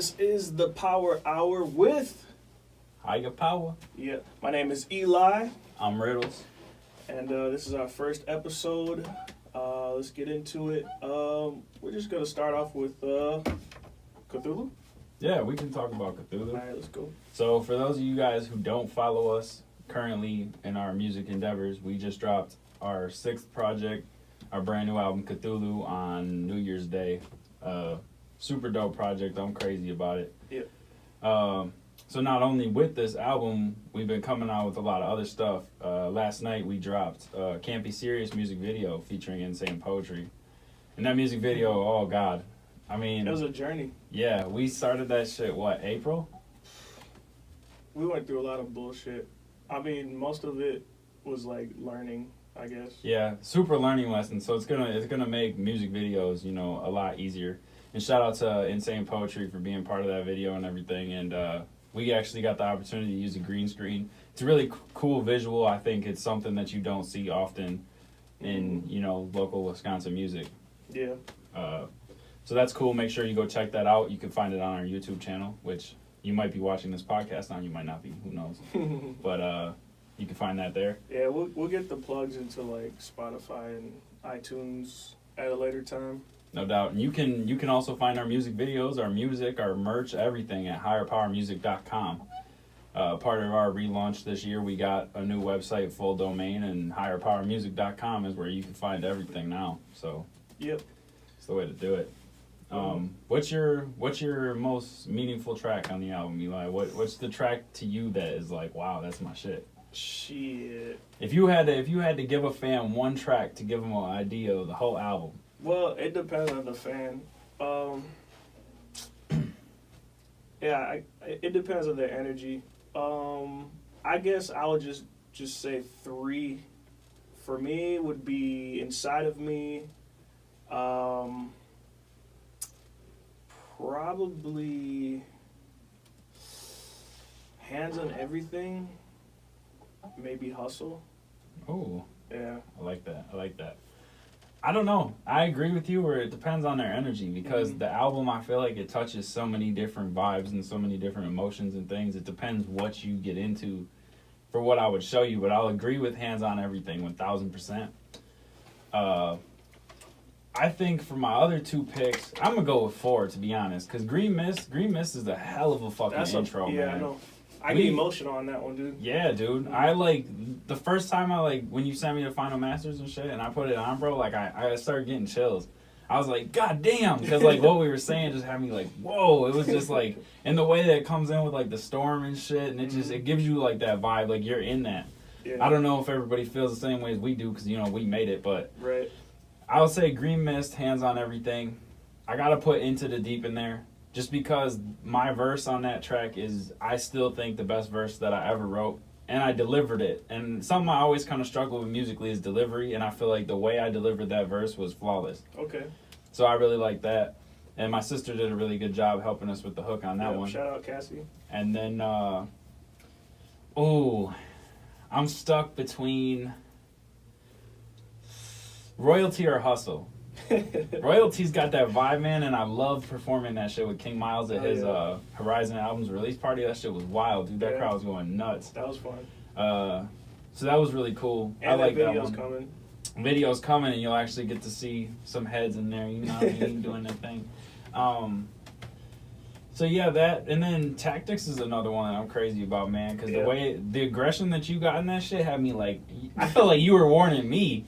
This is the Power Hour with Higher Power. Yeah. My name is Eli. I'm Riddles. And this is our first episode. Let's get into it. We're just gonna start off with Cthulhu. Yeah, we can talk about Cthulhu. All right, let's go. So for those of you guys who don't follow us currently in our music endeavors, we just dropped our 6th project, our brand new album Cthulhu, on New Year's Day. Super dope project. I'm crazy about it. Yeah. So not only with this album, we've been coming out with a lot of other stuff. Last night we dropped Can't Be Serious music video featuring Insane Poetry. And that music video, oh God. I mean, it was a journey. Yeah, we started that shit, April? We went through a lot of bullshit. I mean, most of it was like learning, I guess. Yeah, super learning lessons. So it's gonna make music videos, a lot easier. And shout out to Insane Poetry for being part of that video and everything. And we actually got the opportunity to use a green screen. It's a really cool visual. I think it's something that you don't see often in, local Wisconsin music. Yeah. So that's cool. Make sure you go check that out. You can find it on our YouTube channel, which you might be watching this podcast on. You might not be. Who knows? But you can find that there. Yeah, we'll get the plugs into like Spotify and iTunes at a later time. No doubt. And you can also find our music videos, our music, our merch, everything at higherpowermusic.com. Part of our relaunch this year, we got a new website, full domain, and higherpowermusic.com is where you can find everything now. So yep, it's the way to do it. What's your most meaningful track on the album, Eli? What's the track to you that is like, wow, that's my shit? Shit. If you had to give a fan one track to give them an idea of the whole album. Well, it depends on the fan. Yeah, it depends on their energy. I guess I would just say 3. For me, would be Inside of Me. Probably Hands on Everything. Maybe Hustle. Oh. Yeah. I like that. I don't know. I agree with you where it depends on their energy because the album, I feel like it touches so many different vibes and so many different emotions and things. It depends what you get into for what I would show you, but I'll agree with Hands on Everything 1,000%. I think for my other 2 picks, I'm going to go with 4, to be honest, because Green Mist is a hell of a fucking intro, man. Yeah, I know. I get emotional on that one, dude. Yeah, dude. I the first time when you sent me the Final Masters and shit, and I put it on, bro, I started getting chills. I was like, God damn, because what we were saying just had me like, whoa. It was just and the way that it comes in with the storm and shit, and it gives you that vibe, you're in that. Yeah. I don't know if everybody feels the same way as we do, because we made it, but right. I would say Green Mist, Hands on Everything. I gotta put Into the Deep in there. Just because my verse on that track is, I still think, the best verse that I ever wrote. And I delivered it. And something I always kind of struggle with musically is delivery. And I feel like the way I delivered that verse was flawless. Okay. So I really like that. And my sister did a really good job helping us with the hook on that one. Shout out Cassie. And then, I'm stuck between Royalty or Hustle. Royalty's got that vibe, man, and I love performing that shit with King Miles at his Horizon album's release party. That shit was wild, dude. That crowd was going nuts. That was fun. So that was really cool. And I like that one. Coming. Video's coming, and you'll actually get to see some heads in there, doing their thing. So yeah, that, and then Tactics is another one that I'm crazy about, man, because the aggression that you got in that shit had me I felt like you were warning me.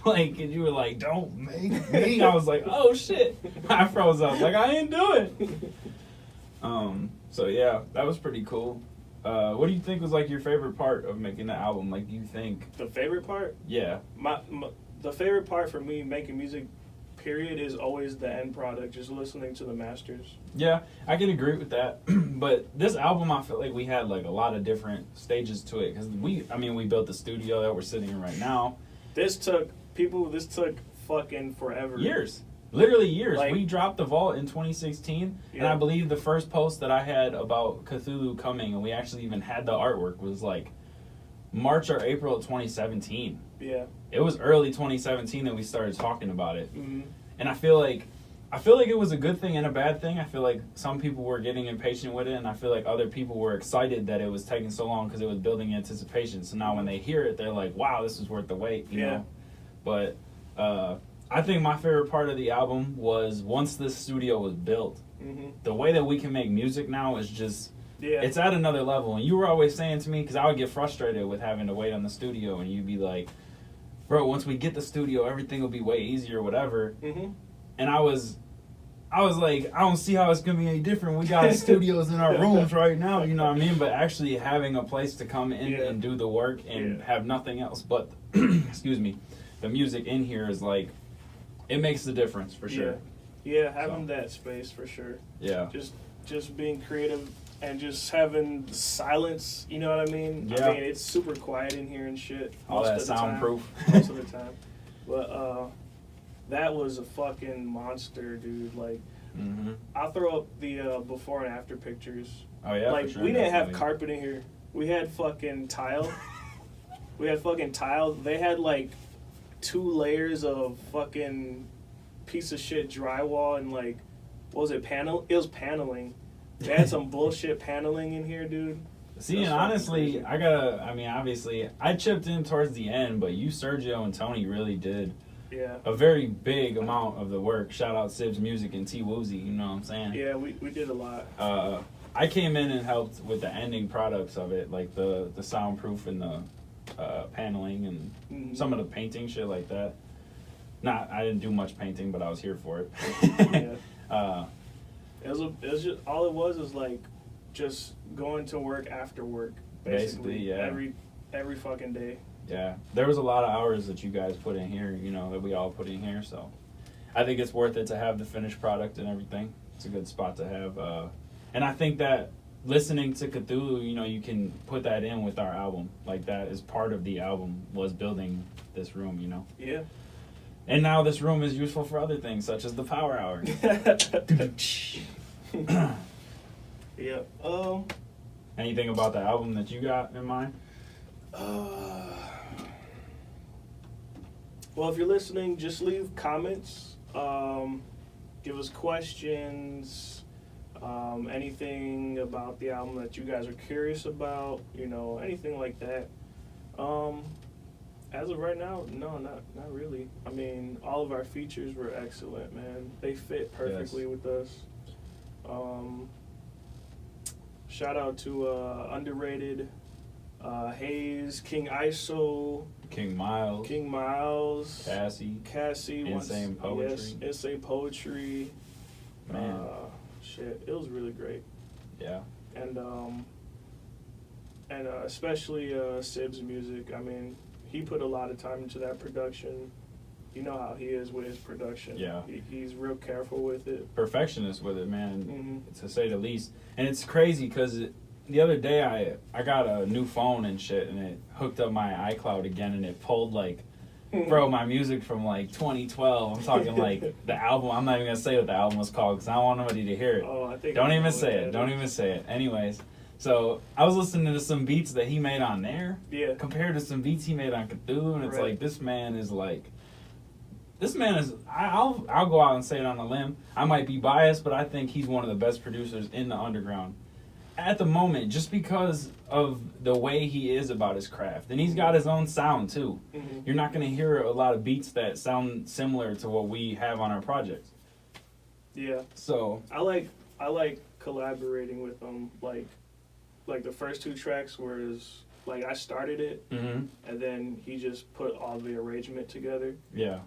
And you were like, don't make me. I was like, oh shit. I froze up. I ain't do it. So yeah, that was pretty cool. What do you think was your favorite part of making the album? Do you think the favorite part? Yeah. The favorite part for me making music, period, is always the end product, just listening to the masters. Yeah, I can agree with that. But this album, I feel like we had a lot of different stages to it, because we built the studio that we're sitting in right now. This took fucking forever. Years. Literally years. We dropped the vault in 2016, and I believe the first post that I had about Cthulhu coming, and we actually even had the artwork, was March or April of 2017. Yeah. It was early 2017 that we started talking about it. Mm-hmm. And I feel like I feel like it was a good thing and a bad thing. I feel like some people were getting impatient with it, and I feel like other people were excited that it was taking so long because it was building anticipation. So now when they hear it, they're like, wow, this is worth the wait, you know? But I think my favorite part of the album was once this studio was built, the way that we can make music now is just, it's at another level. And you were always saying to me, because I would get frustrated with having to wait on the studio, and you'd be like, bro, once we get the studio, everything will be way easier or whatever. And I was like, I don't see how it's going to be any different. We got studios in our rooms right now, you know what I mean? But actually having a place to come in and do the work and have nothing else but, excuse me, the music in here is like, it makes the difference for sure. Yeah, having that space for sure. Yeah. Just being creative and just having silence, you know what I mean? Yeah. I mean, it's super quiet in here and shit. All that soundproof. Most of the time. But, that was a fucking monster, dude. Like, I'll throw up the before and after pictures. Oh, yeah, like, for sure. we didn't have carpet in here. We had fucking tile. They had, like, 2 layers of fucking piece of shit drywall and, like, what was it, it was paneling. They had some bullshit paneling in here, dude. See, and honestly, obviously, I chipped in towards the end, but you, Sergio, and Tony really did a very big amount of the work. Shout out Sibs Music and T Woozy, you know what I'm saying? Yeah, we did a lot. I came in and helped with the ending products of it, like the soundproof and the paneling and some of the painting, shit like that. I didn't do much painting, but I was here for it. It was just, all it was like just going to work after work, basically every fucking day. Yeah, there was a lot of hours that you guys put in here, you know, that we all put in here, so I think it's worth it to have the finished product and everything. It's a good spot to have, and I think that listening to Cthulhu, you know, you can put that in with our album, like that is part of the album, was building this room, you know. Yeah. And now this room is useful for other things, such as the Power Hour. Yeah. Anything about the album that you got in mind? Well, if you're listening, just leave comments. Give us questions. Anything about the album that you guys are curious about. You know, anything like that. As of right now, no, not really. I mean, all of our features were excellent, man. They fit perfectly with us. Shout out to Underrated, Hayes, King ISO, King Miles, Cassie, Insane Poetry. Yes, Insane Poetry. Man. Shit, it was really great. Yeah. And especially Sibs Music. I mean, he put a lot of time into that production. You know how he is with his production. Yeah. He's real careful with it. Perfectionist with it, man, to say the least. And it's crazy because the other day I got a new phone and shit, and it hooked up my iCloud again, and it pulled, like, bro, my music from, like, 2012. I'm talking, like, the album. I'm not even going to say what the album was called because I don't want nobody to hear it. Oh, I think Don't even say it. Anyways. So, I was listening to some beats that he made on there compared to some beats he made on Cthulhu, and it's like, this man is, I'll go out and say it on a limb. I might be biased, but I think he's one of the best producers in the underground at the moment, just because of the way he is about his craft. And he's got his own sound, too. You're not going to hear a lot of beats that sound similar to what we have on our projects. Yeah. So I like collaborating with him, like the first 2 tracks was like I started it and then he just put all the arrangement together. Yeah.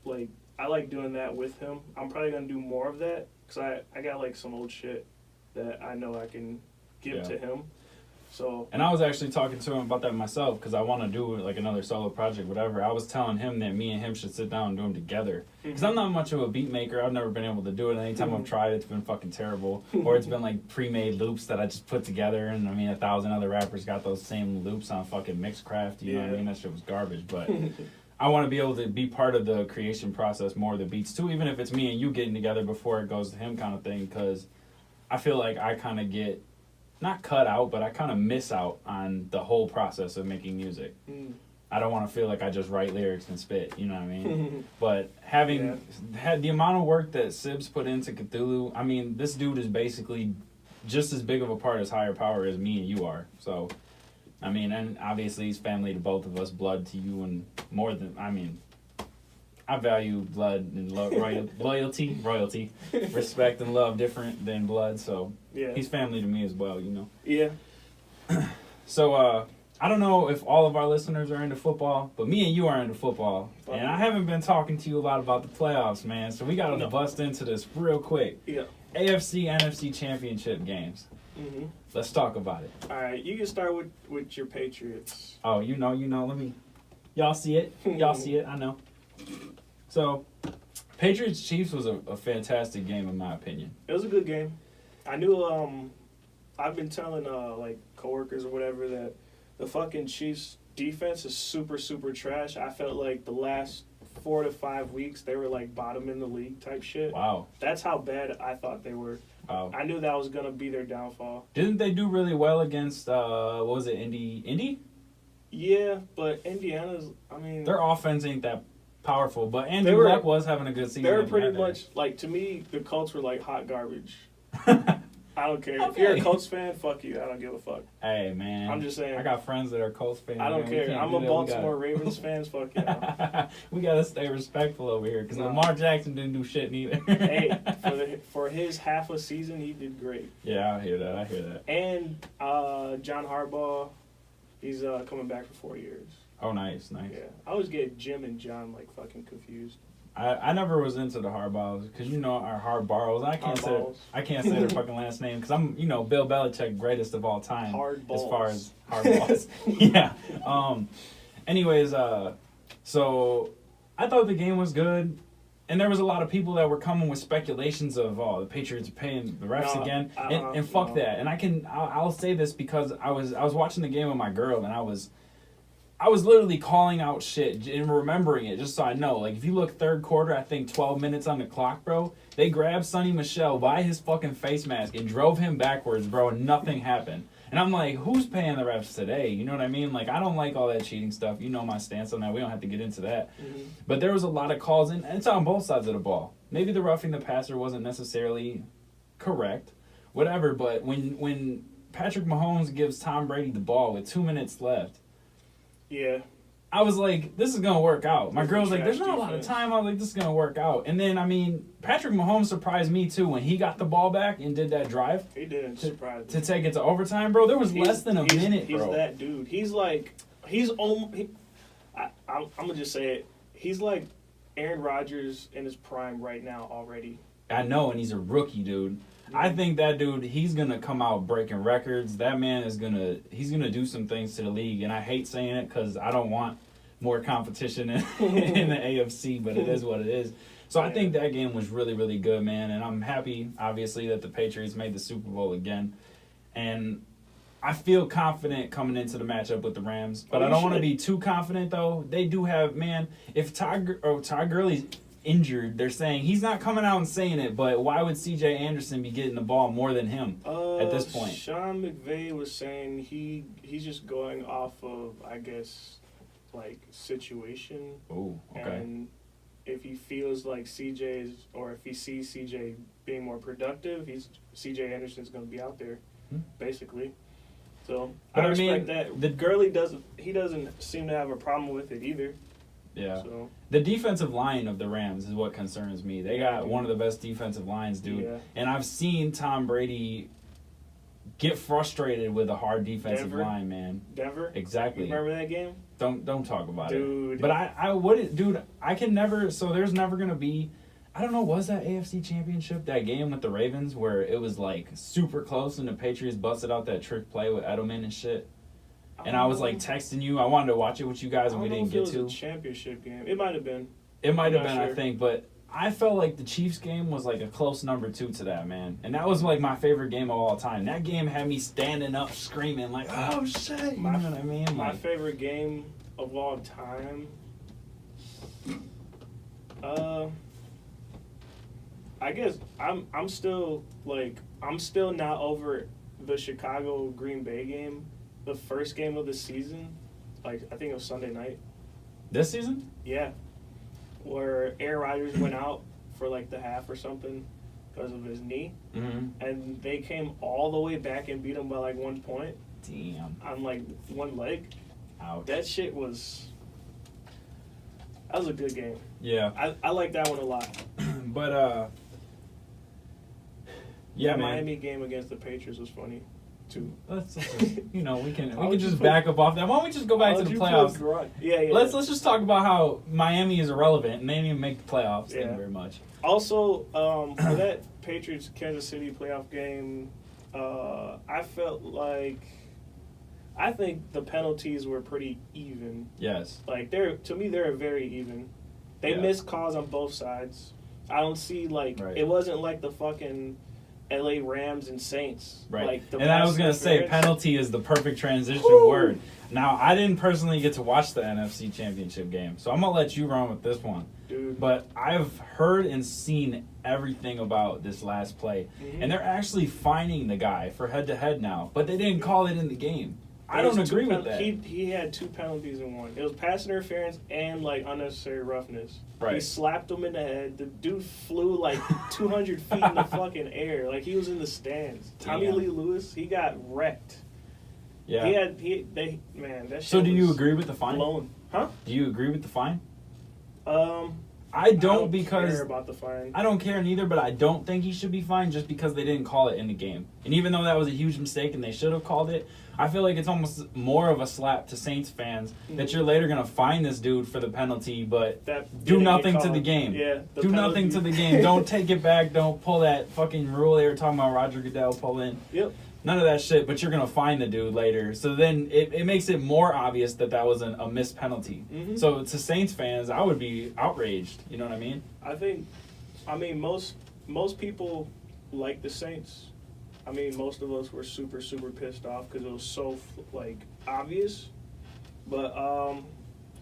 Like I like doing that with him. I'm probably gonna do more of that because I got like some old shit that I know I can give to him. So. And I was actually talking to him about that myself because I want to do like another solo project, whatever. I was telling him that me and him should sit down and do them together because I'm not much of a beat maker. I've never been able to do it. Anytime I've tried, it's been fucking terrible, or it's been like pre-made loops that I just put together. And I mean, 1,000 other rappers got those same loops on fucking Mixcraft. You know what I mean? That shit was garbage. But I want to be able to be part of the creation process more of the beats too, even if it's me and you getting together before it goes to him, kind of thing. Because I feel like I kind of get not cut out, but I kind of miss out on the whole process of making music. I don't want to feel like I just write lyrics and spit, you know what I mean? But having had the amount of work that Sibs put into Cthulhu, I mean, this dude is basically just as big of a part as Higher Power as me and you are. So, I mean, and obviously he's family to both of us, blood to you, and more than, I mean, I value blood and royalty, respect and love different than blood. So he's family to me as well, you know? Yeah. So, I don't know if all of our listeners are into football, but me and you are into football. And I haven't been talking to you a lot about the playoffs, man. So we got to bust into this real quick. Yeah. AFC, NFC championship games. Mm-hmm. Let's talk about it. All right, you can start with your Patriots. Oh, you know. Let me. Y'all see it. I know. So, Patriots Chiefs was a fantastic game in my opinion. It was a good game. I knew. I've been telling like coworkers or whatever that the fucking Chiefs defense is super trash. I felt like the last 4 to 5 weeks they were like bottom in the league type shit. Wow. That's how bad I thought they were. Wow. I knew that was gonna be their downfall. Didn't they do really well against what was it, Indy? Yeah, but Indiana's, I mean, their offense ain't that powerful, but Andrew Luck was having a good season. They were pretty much like, to me, the Colts were like hot garbage. I don't care. Okay. If you're a Colts fan, fuck you. I don't give a fuck. Hey, man. I'm just saying. I got friends that are Colts fans. I don't care. I'm a Baltimore Ravens fan. Fuck yeah. We got to stay respectful over here because Lamar Jackson didn't do shit neither. Hey, for his half a season, he did great. Yeah, I hear that. And John Harbaugh, he's coming back for 4 years. Oh, nice. Yeah. I always get Jim and John like fucking confused. I never was into the Harbaughs because our Hardballs. I can't say their fucking last name because I'm Bill Belichick, greatest of all time. Hardballs. As far as Hardballs. Yeah. Anyways, so I thought the game was good, and there was a lot of people that were coming with speculations of the Patriots are paying the refs again, and fuck that. And I'll say this because I was watching the game with my girl and I was literally calling out shit and remembering it just so I know. Like, if you look third quarter, I think 12 minutes on the clock, bro, they grabbed Sonny Michel by his fucking face mask and drove him backwards, bro, and nothing happened. And I'm like, who's paying the refs today? You know what I mean? Like, I don't like all that cheating stuff. You know my stance on that. We don't have to get into that. Mm-hmm. But there was a lot of calls, and it's on both sides of the ball. Maybe the roughing the passer wasn't necessarily correct, whatever, but when Patrick Mahomes gives Tom Brady the ball with 2 minutes left, yeah, I was like, this is going to work out. My girl's like, there's not a lot of time. I was like, this is going to work out. And then, I mean, Patrick Mahomes surprised me, too, when he got the ball back and did that drive. He didn't surprise me. To take it to overtime, bro. There was less than a minute, bro. He's that dude. He's like, I'm going to just say it. He's like Aaron Rodgers in his prime right now already. I know, and he's a rookie, dude. I think that dude, he's going to come out breaking records. That man he's going to do some things to the league. And I hate saying it because I don't want more competition in the AFC, but it is what it is. So I think that game was really, really good, man. And I'm happy, obviously, that the Patriots made the Super Bowl again. And I feel confident coming into the matchup with the Rams. But I don't want to be too confident, though. They do have, man, if Todd Gurley's injured, they're saying he's not coming out and saying it, but why would C.J. Anderson be getting the ball more than him at this point? Sean McVay was saying he's just going off of, I guess, like situation. Oh, okay. And if he feels like if he sees C.J. being more productive, C.J. Anderson's going to be out there, basically. So I respect that. The Gurley doesn't seem to have a problem with it either. Yeah. So. The defensive line of the Rams is what concerns me. They got one of the best defensive lines, dude. Yeah. And I've seen Tom Brady get frustrated with a hard defensive line, man. Denver? Exactly. You remember that game? Don't talk about it. But I would, dude, I can never, so there's never going to be, I don't know, was that AFC Championship, that game with the Ravens where it was like super close and the Patriots busted out that trick play with Edelman and shit? And I was like texting you. I wanted to watch it with you guys, and we didn't get to. It was a championship game. It might have been. It might have been, sure. I think. But I felt like the Chiefs game was like a close number 2 to that, man. And that was like my favorite game of all time. That game had me standing up, screaming like, "Oh shit!" You know what I mean? My favorite game of all time. I guess I'm still not over the Chicago Green Bay game. The first game of the season, like I think it was Sunday night. This season? Yeah, where Aaron Rodgers went out for like the half or something because of his knee, and they came all the way back and beat him by like 1 point. Damn. On like one leg. Ouch. That shit was. That was a good game. Yeah. I like that one a lot. But yeah, the man. Miami game against the Patriots was funny, too. Let's just, we can just back up off that. Why don't we just go back to the playoffs? Yeah. Let's just talk about how Miami is irrelevant and they didn't even make the playoffs. Yeah. Thank you very much. Also, for that Patriots Kansas City playoff game, I felt like I think the penalties were pretty even. Yes. Like to me they're very even. They missed calls on both sides. I don't see it wasn't like the fucking LA Rams and Saints. Right. Like and I was going to say penalty is the perfect transition word. Now, I didn't personally get to watch the NFC Championship game, so I'm going to let you run with this one. Dude. But I've heard and seen everything about this last play, and they're actually fining the guy for head-to-head now, but they didn't call it in the game. I don't agree with that. He had 2 penalties in one. It was pass interference and unnecessary roughness. Right. He slapped him in the head. The dude flew 200 feet in the fucking air. Like he was in the stands. Tommy Lee Lewis, he got wrecked. Yeah. That shit. So do you agree with the fine? Blown. Huh? Do you agree with the fine? I don't because care about the fine. I don't care neither, but I don't think he should be fined just because they didn't call it in the game. And even though that was a huge mistake and they should have called it, I feel like it's almost more of a slap to Saints fans that you're later going to fine this dude for the penalty, but do nothing to the game. Yeah, do nothing to the game. Don't take it back. Don't pull that fucking rule they were talking about Roger Goodell pulling. Yep. None of that shit, but you're going to fine the dude later. So then it makes it more obvious that was a missed penalty. So to Saints fans, I would be outraged. You know what I mean? I mean, most people like the Saints. I mean, most of us were super, super pissed off because it was so, obvious. But,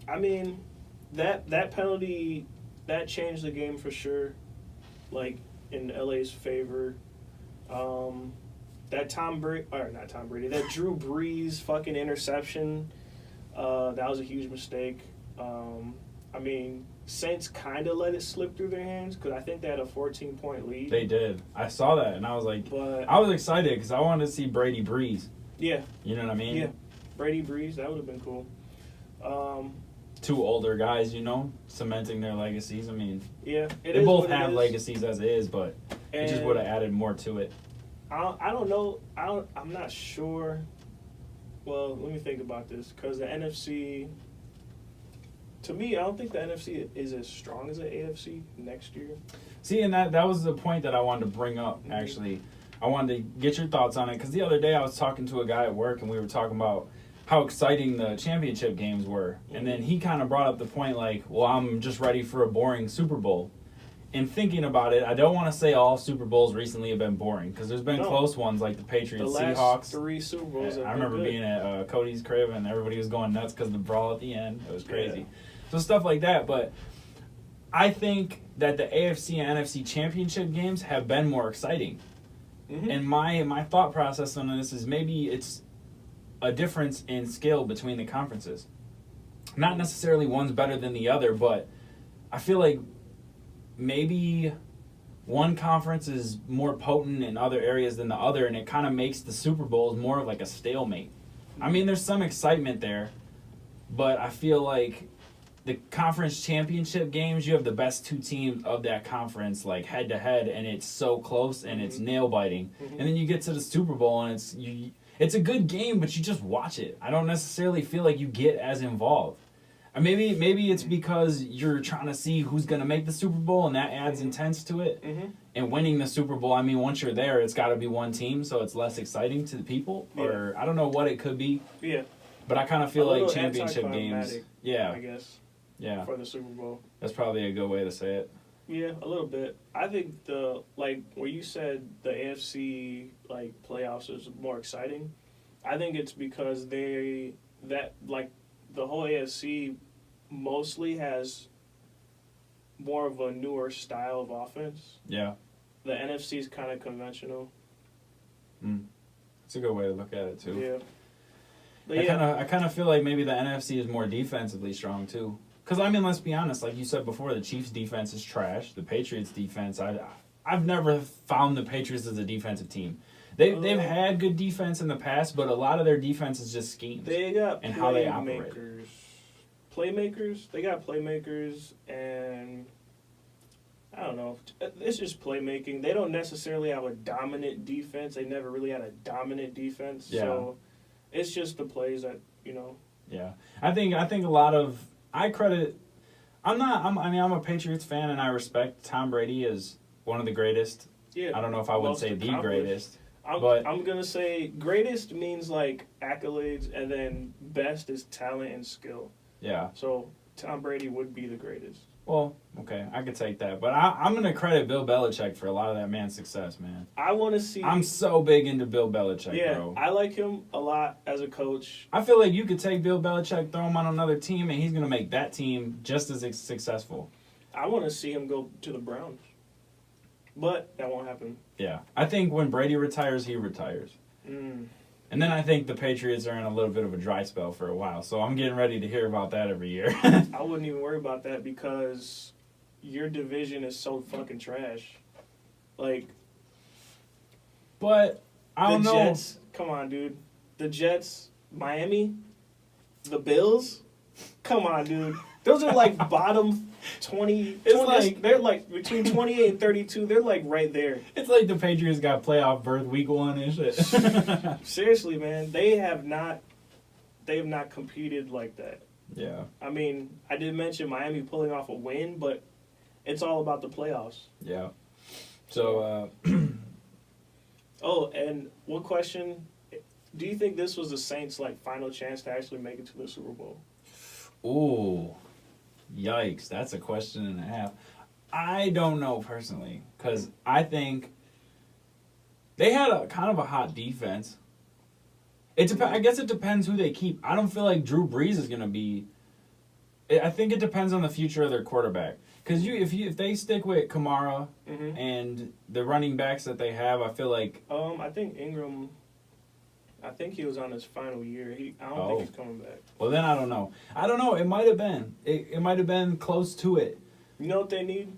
I mean, that penalty, that changed the game for sure, in LA's favor. That that Drew Brees fucking interception, that was a huge mistake. I mean, Saints kind of let it slip through their hands because I think they had a 14-point lead. They did. I saw that, and I was like, I was excited because I wanted to see Brady Breeze. Yeah. You know what I mean? Yeah. Brady Breeze, that would have been cool. 2 older guys, cementing their legacies. I mean, yeah, they both have legacies as it is, but it just would have added more to it. I don't know. I'm not sure. Well, let me think about this because the NFC. To me, I don't think the NFC is as strong as the AFC next year. See, and that was the point that I wanted to bring up, actually. I wanted to get your thoughts on it, because the other day I was talking to a guy at work, and we were talking about how exciting the championship games were. And then he kind of brought up the point, I'm just ready for a boring Super Bowl. And thinking about it, I don't want to say all Super Bowls recently have been boring, because there's been close ones like the Patriots, the last Seahawks. 3 Super Bowls I remember being at Cody's crib, and everybody was going nuts because of the brawl at the end. It was crazy. Yeah. So stuff like that, but I think that the AFC and NFC championship games have been more exciting. And my thought process on this is maybe it's a difference in skill between the conferences. Not necessarily one's better than the other, but I feel like maybe one conference is more potent in other areas than the other, and it kind of makes the Super Bowls more of like a stalemate. I mean, there's some excitement there, but I feel like the conference championship games, you have the best 2 teams of that conference, head to head, and it's so close and it's nail biting. And then you get to the Super Bowl and it's a good game, but you just watch it. I don't necessarily feel like you get as involved. Maybe it's because you're trying to see who's going to make the Super Bowl, and that adds intense to it. And winning the Super Bowl, I mean, once you're there, it's got to be one team, so it's less exciting to the people. Yeah. Or I don't know what it could be. Yeah. But I kind of feel like championship games. Yeah. I guess. Yeah. For the Super Bowl. That's probably a good way to say it. Yeah, a little bit. I think where you said the AFC playoffs is more exciting, I think it's because the whole AFC mostly has more of a newer style of offense. Yeah. The NFC is kind of conventional. It's a good way to look at it too. Yeah. But I kind of feel like maybe the NFC is more defensively strong too. Because I mean, let's be honest. Like you said before, the Chiefs' defense is trash. The Patriots' defense, I've never found the Patriots as a defensive team. They've had good defense in the past, but a lot of their defense is just schemes. They got and how they operate. Playmakers. They got playmakers, and I don't know. It's just playmaking. They don't necessarily have a dominant defense. They never really had a dominant defense. Yeah. So it's just the plays that, you know. Yeah, I think a lot of I credit. I'm a Patriots fan, and I respect Tom Brady as one of the greatest. Yeah. I don't know if I would most say the accomplished. greatest. I'm going to say greatest means like accolades, and then best is talent and skill. Yeah. So Tom Brady would be the greatest. Well, okay, I could take that. But I'm going to credit Bill Belichick for a lot of that man's success, man. I want to see... I'm so big into Bill Belichick, bro. I like him a lot as a coach. I feel like you could take Bill Belichick, throw him on another team, and he's going to make that team just as successful. I want to see him go to the Browns. But that won't happen. Yeah. I think when Brady retires, he retires. And then I think the Patriots are in a little bit of a dry spell for a while. So I'm getting ready to hear about that every year. I wouldn't even worry about that because your division is so fucking trash. Like... But, I don't know. The Jets, come on, dude. The Jets, Miami, the Bills, come on, dude. Those are like bottom 20. They're like between 28 and 32. They're like right there. It's like the Patriots got playoff berth week 1 and shit. Seriously, man, they have not competed like that. Yeah. I mean, I did mention Miami pulling off a win, but it's all about the playoffs. Yeah. So. Oh, and one question: do you think this was the Saints' like final chance to actually make it to the Super Bowl? Ooh. Yikes, that's a question and a half. I don't know personally, because I think they had a kind of a hot defense. I guess it depends who they keep. I don't feel like Drew Brees is going to be... I think it depends on the future of their quarterback. Because if they stick with Kamara and the running backs that they have, I feel like... I think Ingram... I think he was on his final year. I don't think he's coming back. Well, then I don't know. It might have been. It might have been close to it. You know what they need?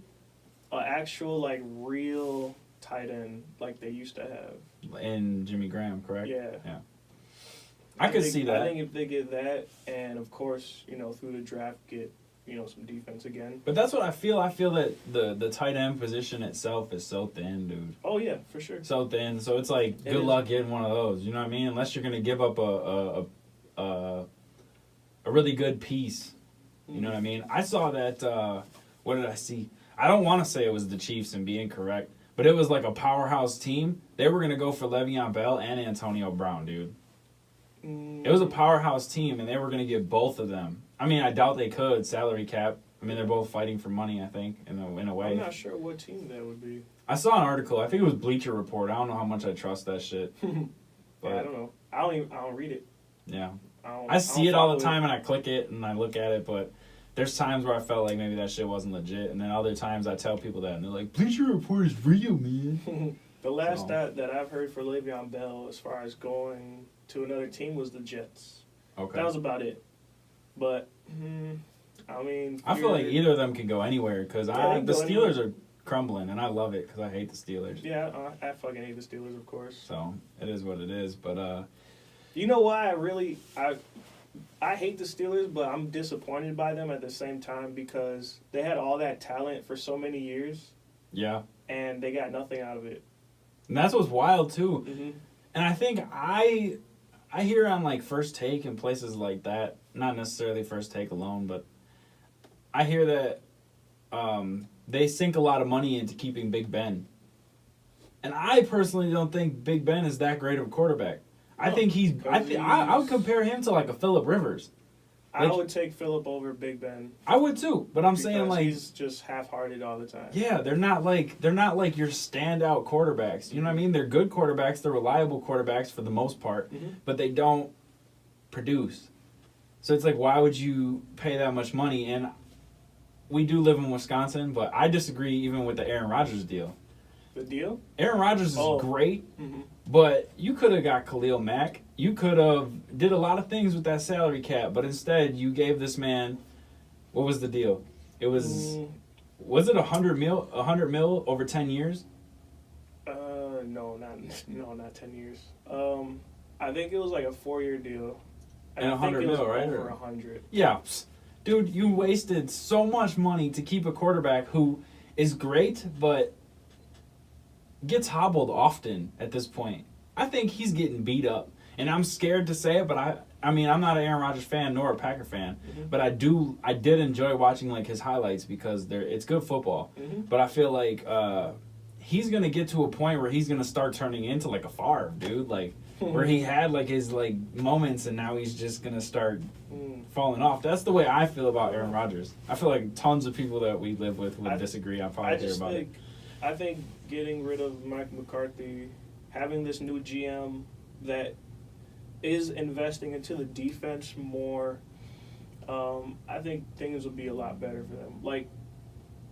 An actual, like, real tight end like they used to have. And Jimmy Graham, correct? Yeah. I could see that. I think if they get that, and, of course, through the draft get, some defense again. But that's what I feel. I feel that the tight end position itself is so thin, dude. Oh, yeah, for sure. So thin. So it's like, good luck getting one of those. You know what I mean? Unless you're going to give up a really good piece. You know what I mean? I saw that, what did I see? I don't want to say it was the Chiefs and be incorrect, but it was like a powerhouse team. They were going to go for Le'Veon Bell and Antonio Brown, dude. It was a powerhouse team, and they were going to get both of them. I mean, I doubt they could. Salary cap. I mean, they're both fighting for money, I think, in a way. I'm not sure what team that would be. I saw an article. I think it was Bleacher Report. I don't know how much I trust that shit. But I don't know. I don't read it. Yeah. I see it all the time, and I click it, and I look at it, but there's times where I felt like maybe that shit wasn't legit, and then other times I tell people that, and they're like, Bleacher Report is real, man. The last that I've heard for Le'Veon Bell as far as going to another team was the Jets. Okay. That was about it. But, I mean... I feel like either of them can go anywhere, because the Steelers are crumbling, and I love it, because I hate the Steelers. Yeah, I fucking hate the Steelers, of course. So, it is what it is, but... You know why I hate the Steelers, but I'm disappointed by them at the same time, because they had all that talent for so many years. Yeah. And they got nothing out of it. And that's what's wild, too. Mm-hmm. And I think I hear on, like, First Take and places like that, not necessarily First Take alone, but I hear that they sink a lot of money into keeping Big Ben. And I personally don't think Big Ben is that great of a quarterback. I think I would compare him to, like, a Phillip Rivers. Like, I would take Phillip over Big Ben. I would too, but I'm saying, like, he's just half-hearted all the time. Yeah, they're not like your standout quarterbacks. You know what I mean? They're good quarterbacks, they're reliable quarterbacks for the most part, but they don't produce. So it's like, why would you pay that much money? And we do live in Wisconsin, but I disagree even with the Aaron Rodgers deal. The deal? Aaron Rodgers is great, But you could have got Khalil Mack. You could have did a lot of things with that salary cap, but instead you gave this man. What was the deal? It was. Was it 100 mil? 100 mil over 10 years? No, not 10 years. I think it was like a 4-year deal. And 100 mil, right? Over 100. Yeah. Dude, you wasted so much money to keep a quarterback who is great, but gets hobbled often at this point. I think he's getting beat up. And I'm scared to say it, but I mean, I'm not an Aaron Rodgers fan nor a Packer fan, but I did enjoy watching like his highlights because it's good football. But I feel like he's going to get to a point where he's going to start turning into like a Favre, dude, like where he had like his like moments and now he's just going to start falling off. That's the way I feel about Aaron Rodgers. I feel like tons of people that we live with would disagree. I probably hear about it. I think getting rid of Mike McCarthy, having this new GM that is investing into the defense more, I think things will be a lot better for them. Like,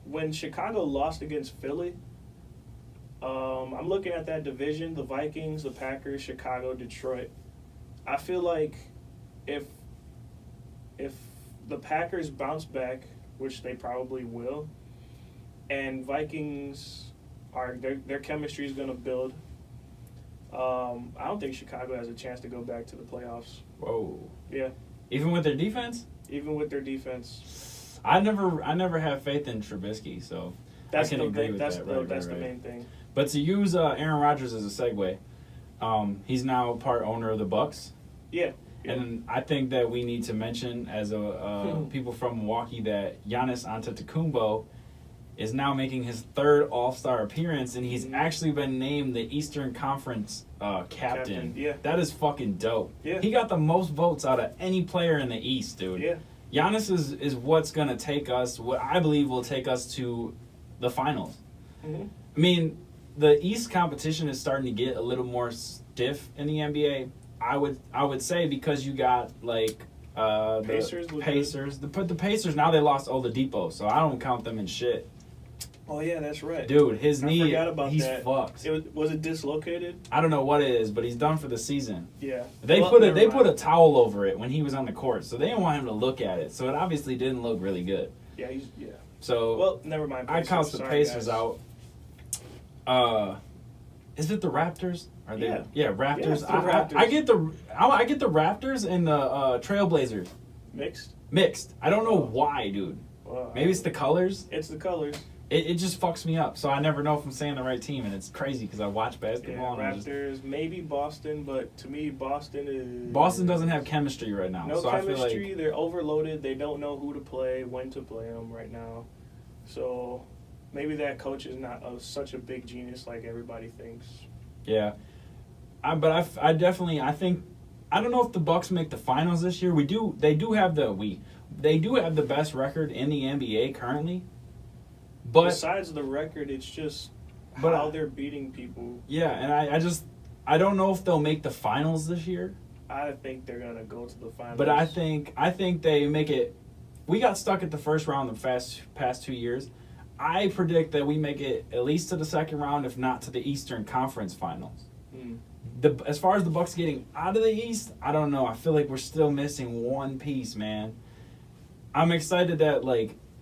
when Chicago lost against Philly, I'm looking at that division, the Vikings, the Packers, Chicago, Detroit. I feel like if the Packers bounce back, which they probably will, and Vikings their chemistry is going to build, I don't think Chicago has a chance to go back to the playoffs. Whoa. Yeah. Even with their defense? Even with their defense. I never have faith in Trubisky, so that's I can agree with that's that. That's the main thing. But to use Aaron Rodgers as a segue, he's now part owner of the Bucks. Yeah. And I think that we need to mention as people from Milwaukee that Giannis Antetokounmpo is now making his third All-Star appearance, and he's actually been named the Eastern Conference captain. Yeah. That is fucking dope. Yeah. He got the most votes out of any player in the East, dude. Yeah. Giannis is what's going to take us, what I believe will take us to the finals. I mean, the East competition is starting to get a little more stiff in the NBA. I would say because you got like the Pacers. The Pacers now they lost Oladipo, so I don't count them in shit. Oh yeah, that's right, dude. His knee, he's that. fucked. Was it dislocated? I don't know what it is, but he's done for the season. Yeah, they put a towel over it when he was on the court, so they didn't want him to look at it. So it obviously didn't look really good. Yeah, So well, never mind. Pacers. I count the Pacers out. Is it the Raptors? Are they? Yeah, Raptors. Yeah, Raptors. I get the Raptors and the Trailblazers. Mixed. I don't know why, dude. Well, maybe it's the colors. It's the colors. It just fucks me up, so I never know if I'm saying the right team, and it's crazy because I watch basketball. Yeah, Raptors, maybe Boston, but to me, Boston doesn't have chemistry right now. No so chemistry. I feel like they're overloaded. They don't know who to play, when to play them right now. So maybe that coach is not such a big genius like everybody thinks. Yeah, I think I don't know if the Bucks make the finals this year. They do have the best record in the NBA currently. But besides the record, it's just how they're beating people. Yeah, and I don't know if they'll make the finals this year. I think they're gonna go to the finals. But I think they make it. We got stuck at the first round the past 2 years. I predict that we make it at least to the second round, if not to the Eastern Conference Finals. As far as the Bucks getting out of the East, I don't know. I feel like we're still missing one piece, man. I'm excited that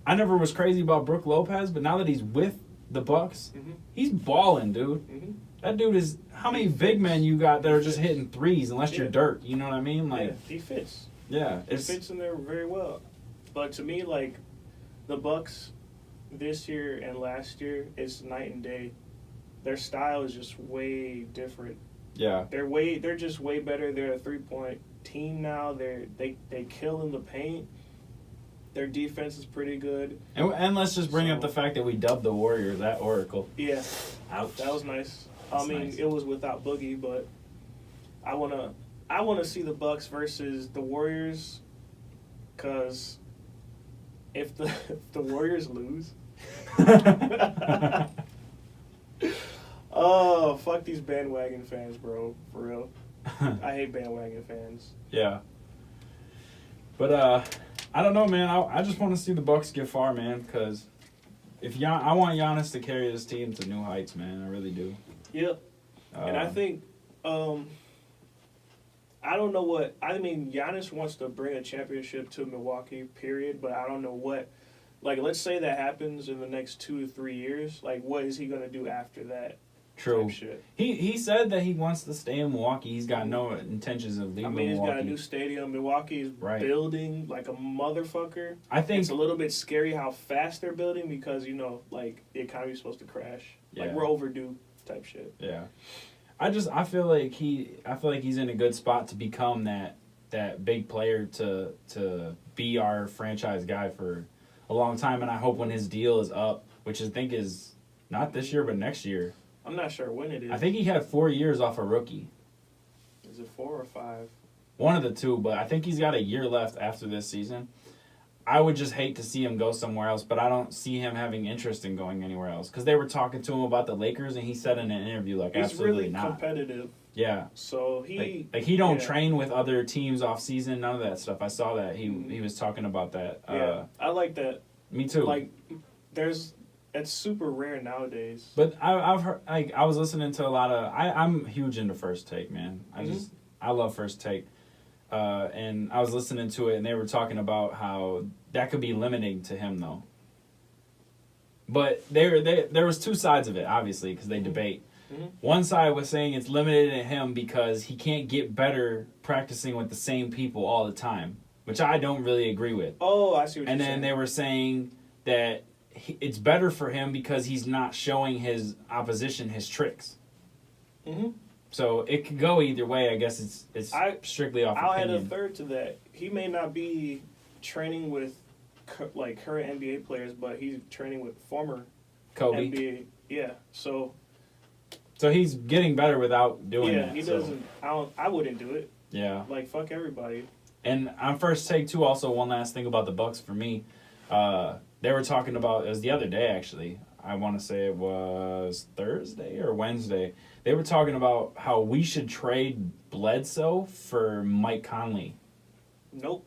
I never was crazy about Brook Lopez, but now that he's with the Bucks, he's balling, dude. That dude is. How many big men you got that are just hitting threes unless you're Dirk? You know what I mean? He fits. Yeah, he fits in there very well. But to me, the Bucks this year and last year is night and day. Their style is just way different. Yeah, they're just way better. They're a 3-point team now. They kill in the paint. Their defense is pretty good. And let's just bring up the fact that we dubbed the Warriors at Oracle. Yeah. Ouch. That was nice. Nice. It was without Boogie, but I wanna see the Bucks versus the Warriors, cause if the Warriors lose, oh fuck these bandwagon fans, bro, for real. I hate bandwagon fans. Yeah. But I don't know, man. I just want to see the Bucks get far, man. Because I want Giannis to carry this team to new heights, man. I really do. Yep. And I think I don't know what I mean. Giannis wants to bring a championship to Milwaukee, period. But I don't know what. Like, let's say that happens in the next 2 to 3 years. Like, what is he gonna do after that? True. Type shit. He said that he wants to stay in Milwaukee. He's got no intentions of leaving Milwaukee. He's got a new stadium. Milwaukee's building like a motherfucker. I think it's a little bit scary how fast they're building because like the economy's supposed to crash. Yeah. Like we're overdue type shit. Yeah. I feel like he's in a good spot to become that big player to be our franchise guy for a long time, and I hope when his deal is up, which I think is not this year but next year. I'm not sure when it is. I think he had 4 years off a rookie. Is it 4 or 5? One of the two, but I think he's got a year left after this season. I would just hate to see him go somewhere else, but I don't see him having interest in going anywhere else. Because they were talking to him about the Lakers, and he said in an interview, like, he's absolutely really not. competitive. Yeah. So he... Like he don't train with other teams off season, none of that stuff. I saw that. He was talking about that. Yeah, I like that. Me too. Like, it's super rare nowadays. But I've heard, like, I was listening to a lot of... I'm huge into First Take, man. I love First Take. And I was listening to it, and they were talking about how that could be limiting to him, though. But there was two sides of it, obviously, because they debate. Mm-hmm. One side was saying it's limited to him because he can't get better practicing with the same people all the time, which I don't really agree with. Oh, I see what you're saying. And then they were saying that it's better for him because he's not showing his opposition his tricks. Mm-hmm. So it could go either way. I guess it's strictly off opinion. I'll add a third to that. He may not be training with current NBA players, but he's training with former Kobe. NBA. Yeah, so he's getting better without doing that. Yeah, he doesn't. I wouldn't do it. Yeah. Like, fuck everybody. And on First Take, too, also one last thing about the Bucks for me. They were talking about, it was the other day, actually. I want to say it was Thursday or Wednesday. They were talking about how we should trade Bledsoe for Mike Conley. Nope.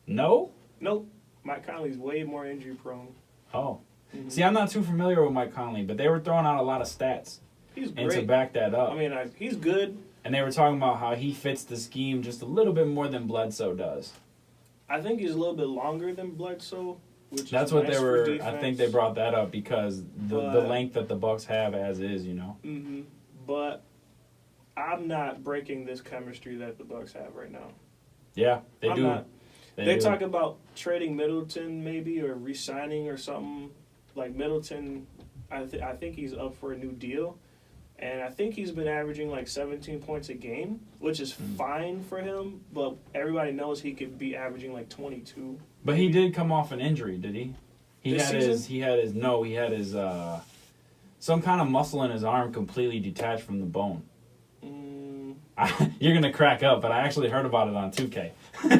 No? Nope. Mike Conley's way more injury prone. Oh. Mm-hmm. See, I'm not too familiar with Mike Conley, but they were throwing out a lot of stats. He's great. And to back that up. I mean, he's good. And they were talking about how he fits the scheme just a little bit more than Bledsoe does. I think he's a little bit longer than Bledsoe. That's what they were. I think they brought that up because the length that the Bucks have as is, Mm-hmm. But I'm not breaking this chemistry that the Bucks have right now. Yeah, they do. Not. They talk about trading Middleton maybe or re-signing or something. Like Middleton, I think he's up for a new deal. And I think he's been averaging like 17 points a game, which is fine for him. But everybody knows he could be averaging like 22. But he did come off an injury, did he? He had his some kind of muscle in his arm completely detached from the bone. You're gonna crack up, but I actually heard about it on 2K.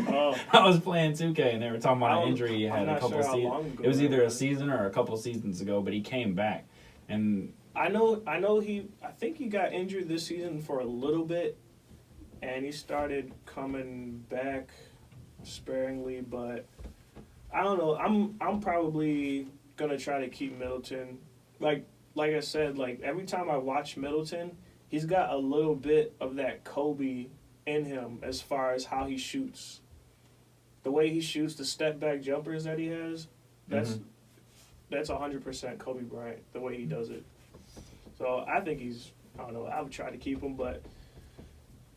Oh. I was playing 2K and they were talking about an injury he had a couple seasons. It was either a season or a couple seasons ago, but he came back. And I think he got injured this season for a little bit, and he started coming back sparingly, but I don't know. I'm probably gonna try to keep Middleton. Like I said, like every time I watch Middleton, he's got a little bit of that Kobe in him as far as how he shoots. The way he shoots, the step back jumpers that he has, that's 100% Kobe Bryant, the way he does it. So I think I don't know, I would try to keep him, but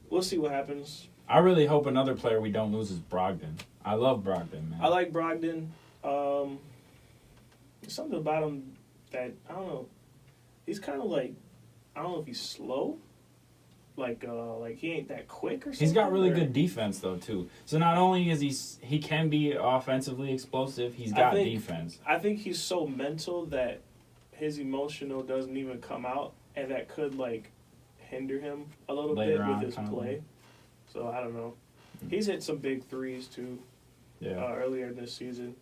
we'll see what happens. I really hope another player we don't lose is Brogdon. I love Brogdon, man. I like Brogdon. There's something about him that, I don't know, he's kind of like, I don't know if he's slow. Like he ain't that quick or something. He's got really good defense, though, too. So not only is he can be offensively explosive, he's got defense. I think he's so mental that his emotional doesn't even come out, and that could, like, hinder him a little bit with his play. So, I don't know. He's hit some big threes, too, earlier this season.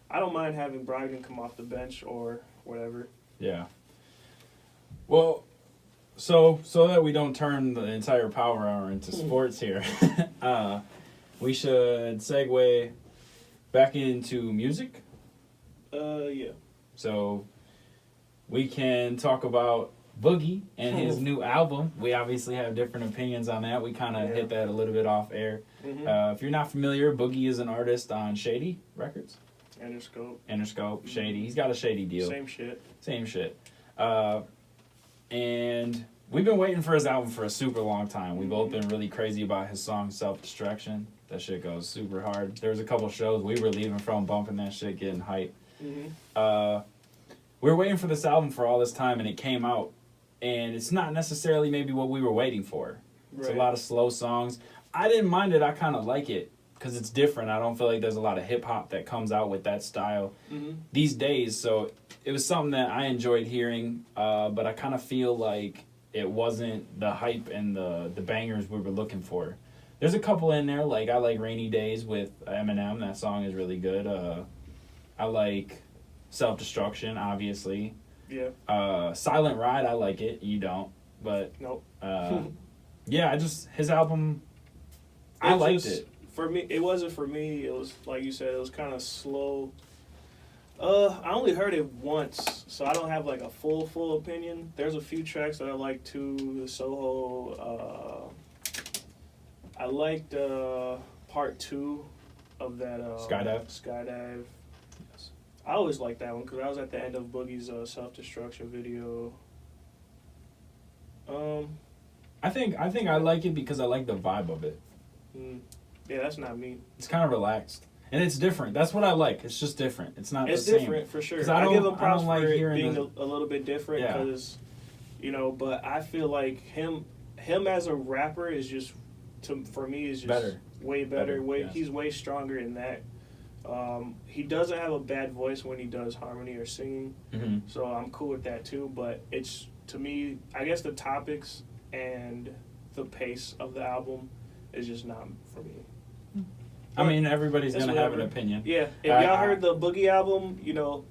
I don't mind having Brogdon come off the bench or whatever. Yeah. Well, so that we don't turn the entire power hour into sports here, we should segue back into music. Yeah. So we can talk about Boogie and his new album. We obviously have different opinions on that. We kind of hit that a little bit off air. If you're not familiar, Boogie is an artist on Shady Records. Interscope, Shady. He's got a Shady deal. Same shit. And we've been waiting for his album for a super long time. We've both been really crazy about his song Self-Destruction. That shit goes super hard. There was a couple shows we were leaving from, bumping that shit, getting hype. We were waiting for this album for all this time, and it came out. And it's not necessarily maybe what we were waiting for. It's a lot of slow songs. I didn't mind it. I kind of like it because it's different. I don't feel like there's a lot of hip-hop that comes out with that style these days. So it was something that I enjoyed hearing, but I kind of feel like it wasn't the hype and the bangers we were looking for. There's a couple in there, like I like Rainy Days with Eminem. That song is really good. I like Self-Destruction, obviously. Yeah. Silent Ride, I like it. You don't, but nope. Yeah, his album. I liked it. For me, it wasn't for me. It was like you said. It was kind of slow. I only heard it once, so I don't have like a full opinion. There's a few tracks that I like too. The Soho. I liked part 2 of that. Skydive. I always liked that one because I was at the end of Boogie's Self-Destruction video. I think I like it because I like the vibe of it. Yeah, that's not me. It's kind of relaxed. And it's different. That's what I like. It's just different. It's not the same. It's different, for sure. I give him props for it being a little bit different because, but I feel like him as a rapper is just, for me, is just better. Way better. He's way stronger in that. He doesn't have a bad voice when he does harmony or singing, so I'm cool with that too. But it's, to me, I guess the topics and the pace of the album is just not for me. I mean, everybody's going to have an opinion. Yeah. If y'all heard the Boogie album,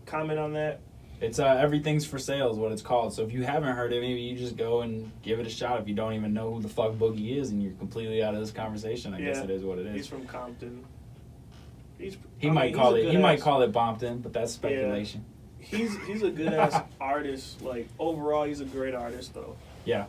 comment on that. It's Everything's for Sale is what it's called. So if you haven't heard it, maybe you just go and give it a shot. If you don't even know who the fuck Boogie is and you're completely out of this conversation, I guess it is what it is. He's from Compton. He might call it Bompton, but that's speculation. Yeah. He's a good ass artist. Like, overall, he's a great artist though. Yeah.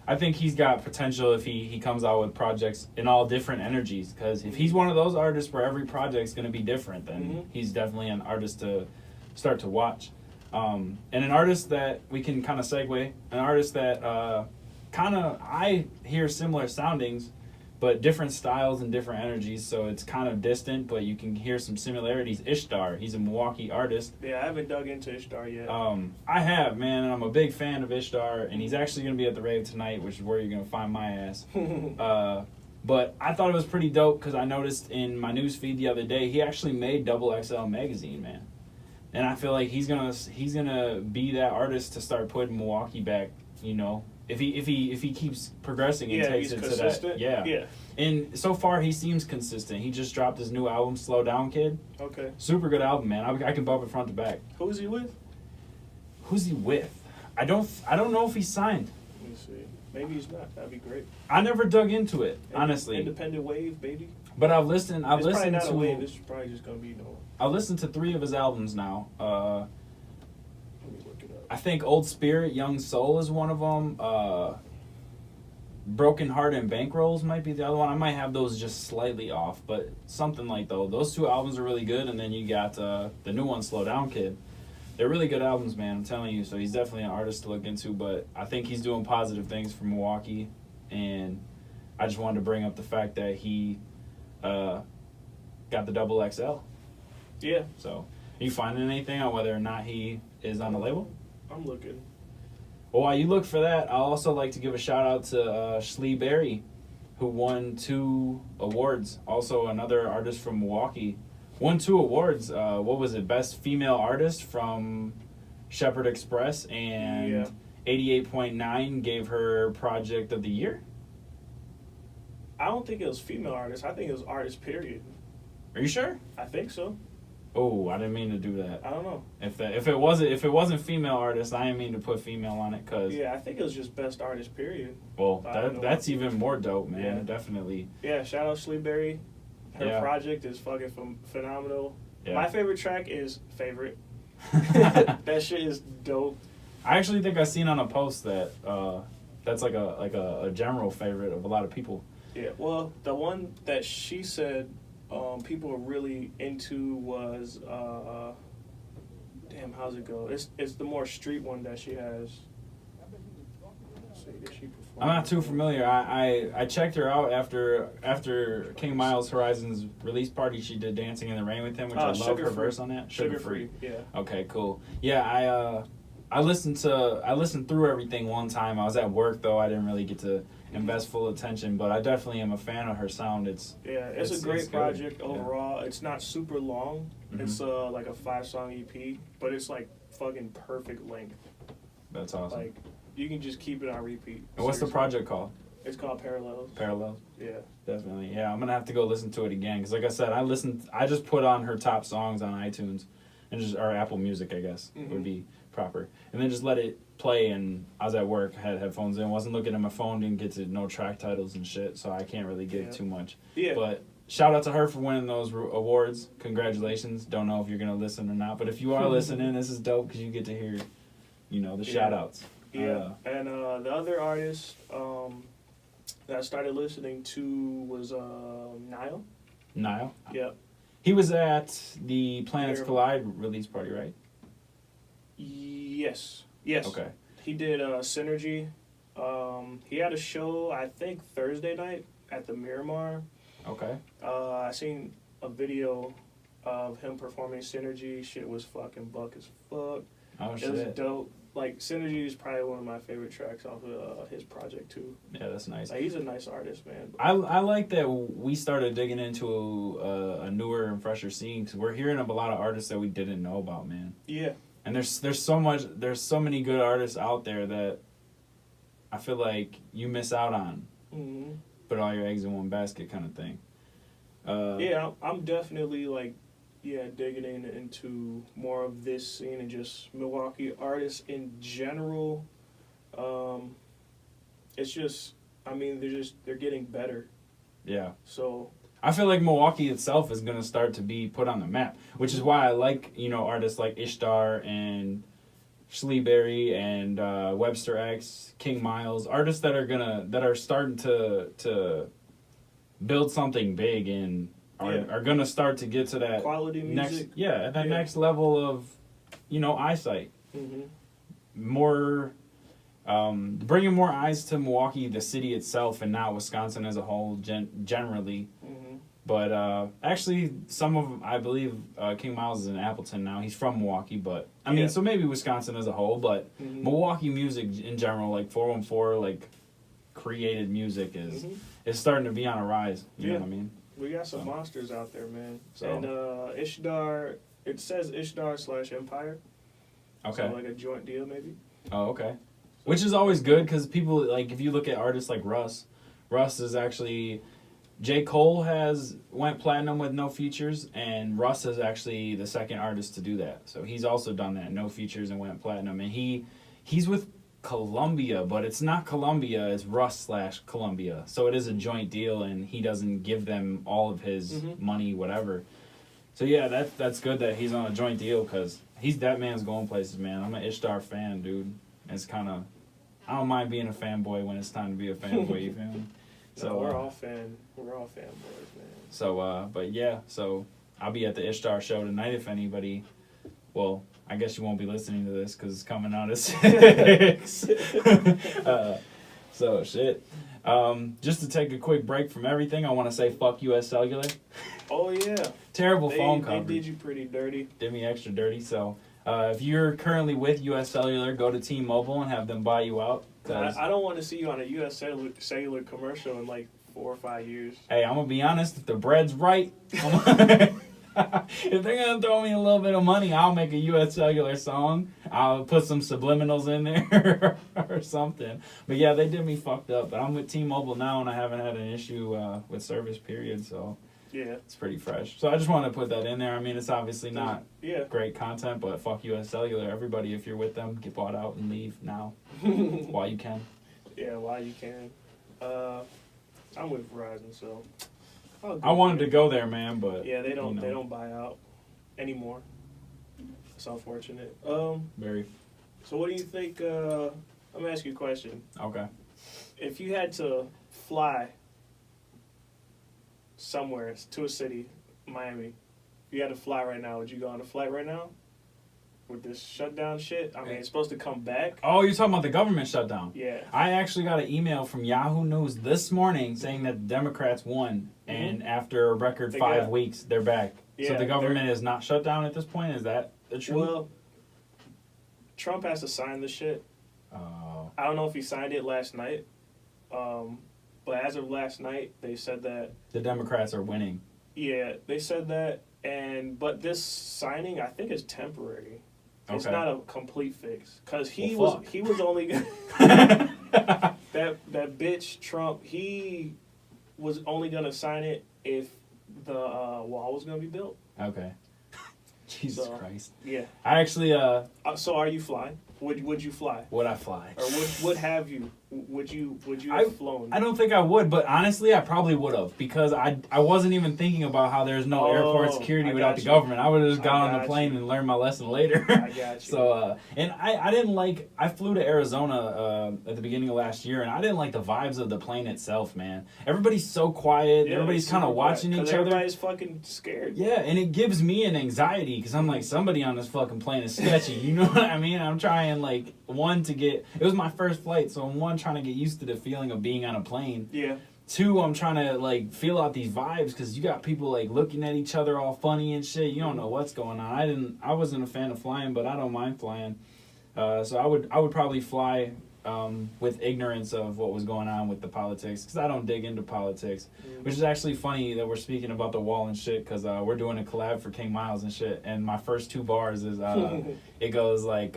I think he's got potential if he comes out with projects in all different energies. Because if he's one of those artists where every project's going to be different, then he's definitely an artist to start to watch. And an artist that we can kind of segue, an artist that I hear similar soundings, but different styles and different energies, so it's kind of distant, but you can hear some similarities. Ishtar, he's a Milwaukee artist. Yeah, I haven't dug into Ishtar yet. I have, man, and I'm a big fan of Ishtar, and he's actually going to be at the rave tonight, which is where you're going to find my ass. But I thought it was pretty dope because I noticed in my news feed the other day, he actually made XXL magazine, man. And I feel like he's gonna be that artist to start putting Milwaukee back, if he keeps progressing and takes it consistent. To that. Yeah. And so far he seems consistent. He just dropped his new album, Slow Down Kid. Okay. Super good album, man. I can bump it front to back. Who's he with? I don't know if he's signed. Let me see. Maybe he's not. That'd be great. I never dug into it, honestly. Independent wave, baby. But I've listened probably not to a wave. It's probably just gonna be I've listened to 3 of his albums now. Let me look it up. I think Old Spirit, Young Soul is one of them. Broken Heart and Bankrolls might be the other one. I might have those just slightly off, but something like those 2 albums are really good. And then you got the new one, Slow Down Kid. They're really good albums, man. I'm telling you. So he's definitely an artist to look into. But I think he's doing positive things for Milwaukee, and I just wanted to bring up the fact that he got the XXL. Yeah. So, are you finding anything on whether or not he is on the label? I'm looking. Well, while you look for that, I'll also like to give a shout out to Schlee Berry, who won 2 awards. Also, another artist from Milwaukee. Won 2 awards. What was it? Best Female Artist from Shepherd Express, and 88.9 gave her Project of the Year. I don't think it was female artist. I think it was artist, period. Are you sure? I think so. Oh, I didn't mean to do that. I don't know. If it wasn't female artist, I didn't mean to put female on it, cause I think it was just best artist, period. Well, that's even more dope, man. Yeah. Definitely. Yeah, shout out Schlee Berry. Her project is fucking phenomenal. Yeah. My favorite track is Favorite. That shit is dope. I actually think I seen on a post that that's like a general favorite of a lot of people. Yeah, well, the one that she said people are really into was damn, how's it go? It's the more street one that she has. Let's see, did she perform? I'm not too familiar. I checked her out after King Miles Horizon's release party. She did Dancing in the Rain with him, which I love her verse on that. Sugar Free, yeah. Okay, cool. Yeah, I listened through everything one time. I was at work though. I didn't really get to invest full attention, but I definitely am a fan of her sound. It's a great project good. overall. Yeah. It's not super long. Mm-hmm. It's like a 5-song EP, but it's like fucking perfect length. That's awesome. Like you can just keep it on repeat. And what's the project called? It's called Parallels. Parallels. Yeah. Definitely. Yeah, I'm gonna have to go listen to it again because, like I said, I just put on her top songs on iTunes, or Apple Music, I guess would be proper, and then just let it play. And I was at work, had headphones in, wasn't looking at my phone, didn't get to know track titles and shit, so I can't really give too much. Yeah. But shout out to her for winning those awards. Congratulations. Don't know if you're gonna listen or not, but if you are listening, this is dope because you get to hear, the shout outs. Yeah. And the other artist that I started listening to was Nile. Nile? Yep. He was at the Planets Collide release party, right? Yes. Okay. He did Synergy. He had a show, I think, Thursday night at the Miramar. Okay. I seen a video of him performing Synergy. Shit was fucking buck as fuck. Oh, shit. It was dope. Like, Synergy is probably one of my favorite tracks off of his project, too. Yeah, that's nice. Like, he's a nice artist, man. I like that we started digging into a newer and fresher scene because we're hearing of a lot of artists that we didn't know about, man. Yeah. And there's so many good artists out there that I feel like you miss out on. Mm-hmm. Put all your eggs in one basket kind of thing. Yeah, I'm definitely digging into more of this scene and just Milwaukee artists in general. It's just, they're getting better. Yeah. So I feel like Milwaukee itself is going to start to be put on the map, which is why I like, artists like Ishtar and Schleeberry and Webster X, King Miles, artists that are starting to build something big and are going to start to get to that quality music. Next level of, eyesight. Mm-hmm. More, bringing more eyes to Milwaukee, the city itself, and not Wisconsin as a whole, generally. Mm-hmm. But actually, some of them, I believe King Miles is in Appleton now. He's from Milwaukee, but so maybe Wisconsin as a whole, but Milwaukee music in general, like 414, created music is starting to be on a rise. You know what I mean? We got some monsters out there, man. So. And Ishtar, it says Ishtar/Empire. Okay. So like a joint deal, maybe. Oh, okay. Which is always good because people, if you look at artists like Russ is actually, J. Cole went platinum with no features, and Russ is actually the second artist to do that. So he's also done that, no features, and went platinum. And he's with Columbia, but it's not Columbia, it's Russ/Columbia. So it is a joint deal, and he doesn't give them all of his money, whatever. So yeah, that's good that he's on a joint deal because that man's going places, man. I'm an Ishtar fan, dude. It's kind of, I don't mind being a fanboy when it's time to be a fanboy, you feel me? So no, we're all fanboys, man. So but yeah, so I'll be at the Ishtar show tonight if anybody, well, I guess you won't be listening to this because it's coming out at 6. So, shit. Just to take a quick break from everything, I want to say fuck US Cellular. Oh, yeah. Terrible phone coverage. They did you pretty dirty. Did me extra dirty. So, if you're currently with US Cellular, go to T-Mobile and have them buy you out. I don't want to see you on a US Cellular commercial in 4 or 5 years. Hey, I'm going to be honest. If the bread's right... if they're going to throw me a little bit of money, I'll make a US Cellular song. I'll put some subliminals in there or something. But yeah, they did me fucked up. But I'm with T-Mobile now, and I haven't had an issue with service, period. So yeah, it's pretty fresh. So I just wanted to put that in there. It's obviously not great content, but fuck US Cellular. Everybody, if you're with them, get bought out and leave now while you can. Yeah, while you can. I'm with Verizon, so... I wanted to go there, man, but yeah, they don't buy out anymore. It's unfortunate. Very. So what do you think? Let me ask you a question. Okay. If you had to fly somewhere to a city, Miami, if you had to fly right now, would you go on a flight right now? With this shutdown shit? I mean, it's supposed to come back. Oh, you're talking about the government shutdown? Yeah. I actually got an email from Yahoo News this morning saying that the Democrats won, and after a record 5 weeks, they're back. Yeah, so the government is not shut down at this point? Is that the truth? Well, Trump has to sign the shit. I don't know if he signed it last night, but as of last night, they said that the Democrats are winning. Yeah, they said that, but this signing, I think, is temporary. It's Okay. not a complete fix, because he Well, was only that bitch Trump. He was only gonna sign it if the wall was gonna be built. Okay. Jesus Christ. Yeah. I actually So are you flying? Would you fly? would I fly? Or would have you? Would you have flown? I don't think I would, but honestly, I probably would have, because I wasn't even thinking about how there's no airport security without the government. I would have just got on the plane and learned my lesson later. I got you. So, and I didn't like, I flew to Arizona at the beginning of last year, and I didn't like the vibes of the plane itself, man. Everybody's so quiet. Everybody's kind of watching each other. Everybody's fucking scared. Yeah, and it gives me an anxiety, because I'm like, somebody on this fucking plane is sketchy. You know what I mean? I'm trying, like, it was my first flight, so I'm trying to get used to the feeling of being on a plane. Yeah. 2, I'm trying to, like, feel out these vibes, because you got people, like, looking at each other all funny and shit. You don't know what's going on. I wasn't a fan of flying, but I don't mind flying. So I would probably fly with ignorance of what was going on with the politics, because I don't dig into politics. Which is actually funny that we're speaking about the wall and shit, because we're doing a collab for King Miles and shit, and my first 2 bars is it goes like,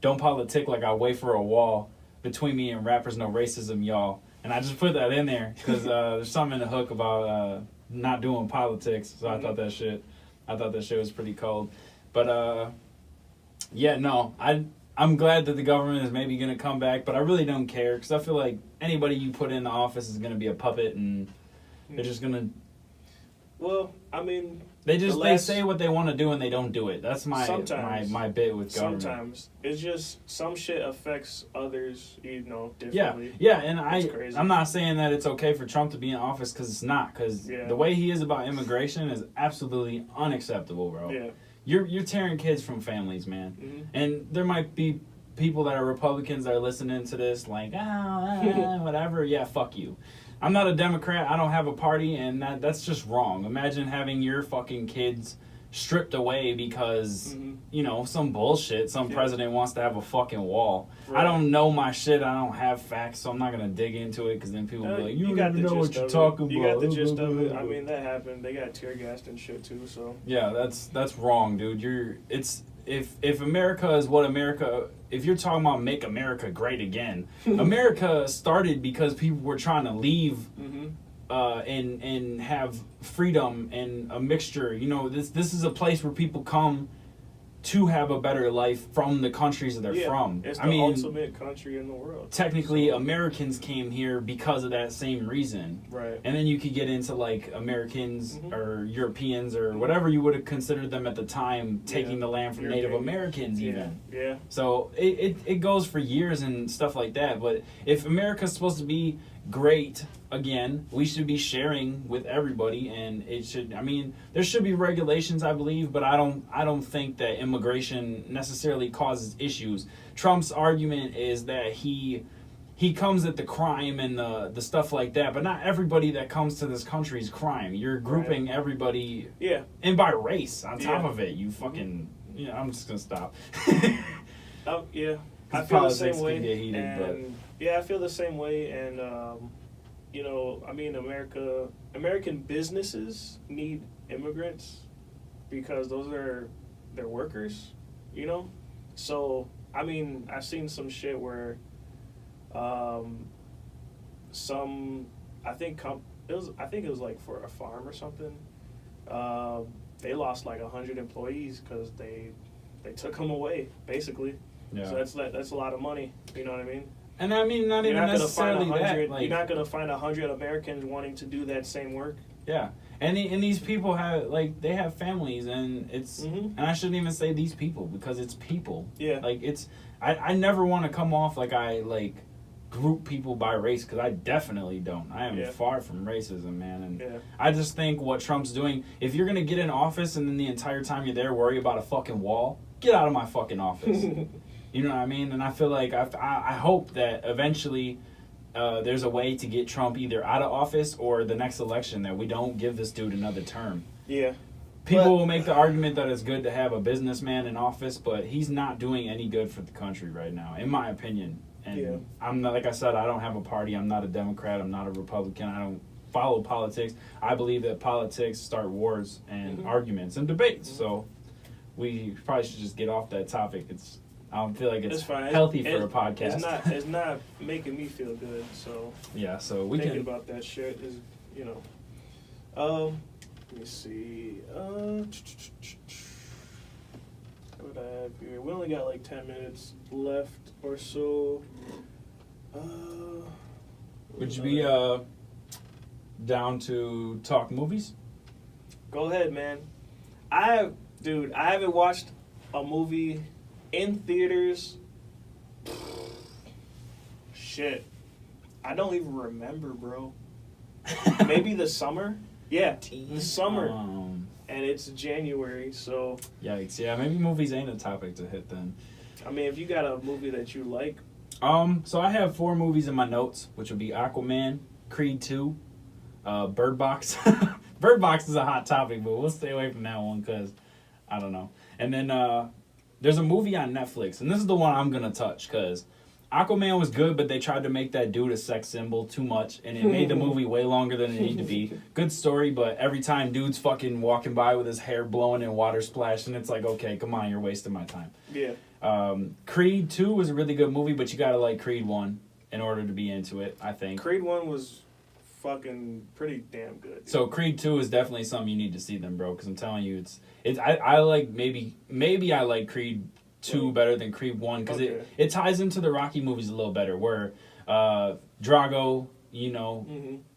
don't politic like I wait for a wall. Between me and rappers, no racism, y'all. And I just put that in there because there's something in the hook about not doing politics. So I thought that shit was pretty cold. But yeah, no, I'm glad that the government is maybe gonna come back, but I really don't care, because I feel like anybody you put in the office is gonna be a puppet, and they're just gonna. Well, I mean, they say what they want to do and they don't do it. That's my bit with government. Sometimes it's just some shit affects others, differently. Yeah, and I'm not saying that it's okay for Trump to be in office, because it's not. Because the way he is about immigration is absolutely unacceptable, bro. Yeah, you're tearing kids from families, man. Mm-hmm. And there might be people that are Republicans that are listening to this, like, whatever. Yeah, fuck you. I'm not a Democrat. I don't have a party, and that's just wrong. Imagine having your fucking kids stripped away because, some bullshit. Some president wants to have a fucking wall. Right. I don't know my shit. I don't have facts, so I'm not going to dig into it, because then people will be like, you don't know what you're talking about. You got the gist of it. I mean, that happened. They got tear gassed and shit, too, so. Yeah, that's wrong, dude. If America is what America... If you're talking about make America great again, America started because people were trying to leave and have freedom and a mixture. This is a place where people come to have a better life from the countries that they're from. It's the ultimate country in the world. Technically, Americans came here because of that same reason. Right. And then you could get into, like, Americans or Europeans or whatever you would have considered them at the time, taking the land from Native Americans even. Yeah. So it goes for years and stuff like that. But if America's supposed to be great again, we should be sharing with everybody, and there should be regulations, I believe, but I don't think that immigration necessarily causes issues. Trump's argument is that he comes at the crime and the stuff like that, but not everybody that comes to this country is crime. You're grouping everybody, and by race on top of it. You fucking, I'm just gonna stop. I feel the same way. Get heated, I feel the same way, and American businesses need immigrants because those are their workers, So I've seen some shit where, I think it was like for a farm or something. They lost like 100 employees because they took them away, basically. Yeah. So that's a lot of money. You know what I mean? And not even necessarily that. You're not going to find 100 Americans wanting to do that same work. Yeah. And these people have like they have families, and it's and I shouldn't even say these people because it's people. Yeah. Like it's I never want to come off like I like group people by race because I definitely don't. I am far from racism, man. And I just think what Trump's doing. If you're gonna get in office and then the entire time you're there worry about a fucking wall, get out of my fucking office. You know what I mean? And I feel like I hope that eventually. There's a way to get Trump either out of office or the next election that we don't give this dude another term. Yeah. People will make the argument that it's good to have a businessman in office, but he's not doing any good for the country right now, in my opinion. And I'm not, like I said, I don't have a party. I'm not a Democrat. I'm not a Republican. I don't follow politics. I believe that politics start wars and arguments and debates. So we probably should just get off that topic. I don't feel like it's healthy for a podcast. It's not making me feel good. So yeah, so we thinking about that shit is, you know. Let me see. What would I have here? We only got like 10 minutes left or so. Would you be down to talk movies? Go ahead, man. I haven't watched a movie in theaters. Shit. I don't even remember, bro. Maybe the summer? Yeah, the summer. And it's January, so... Yikes, yeah, maybe movies ain't a topic to hit then. I mean, if you got a movie that you like... So I have 4 movies in my notes, which would be Aquaman, Creed 2, Bird Box. Bird Box is a hot topic, but we'll stay away from that one because, I don't know. And then... there's a movie on Netflix, and this is the one I'm going to touch, because Aquaman was good, but they tried to make that dude a sex symbol too much, and it made the movie way longer than it needed to be. Good story, but every time dude's fucking walking by with his hair blowing and water splashing, it's like, okay, come on, you're wasting my time. Yeah. Creed 2 was a really good movie, but you got to like Creed 1 in order to be into it, I think. Creed 1 was fucking pretty damn good. Dude. So Creed 2 is definitely something you need to see then, bro, because I'm telling you, I like maybe I like Creed 2 better than Creed 1 because it ties into the Rocky movies a little better where Drago, you know,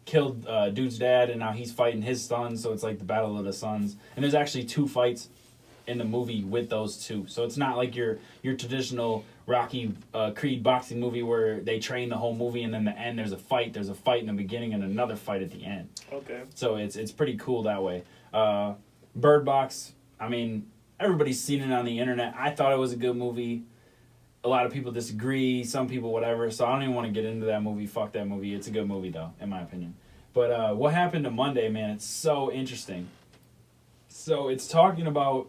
killed dude's dad and now he's fighting his son, so it's like the Battle of the Sons. And there's actually 2 fights in the movie with those 2. So it's not like your traditional Rocky Creed boxing movie where they train the whole movie and then the end there's a fight in the beginning and another fight at the end. Okay. So it's pretty cool that way. Bird Box, I mean, everybody's seen it on the internet. I thought it was a good movie. A lot of people disagree, some people whatever, so I don't even want to get into that movie. Fuck that movie. It's a good movie, though, in my opinion. But what happened to Monday, man, it's so interesting. So it's talking about...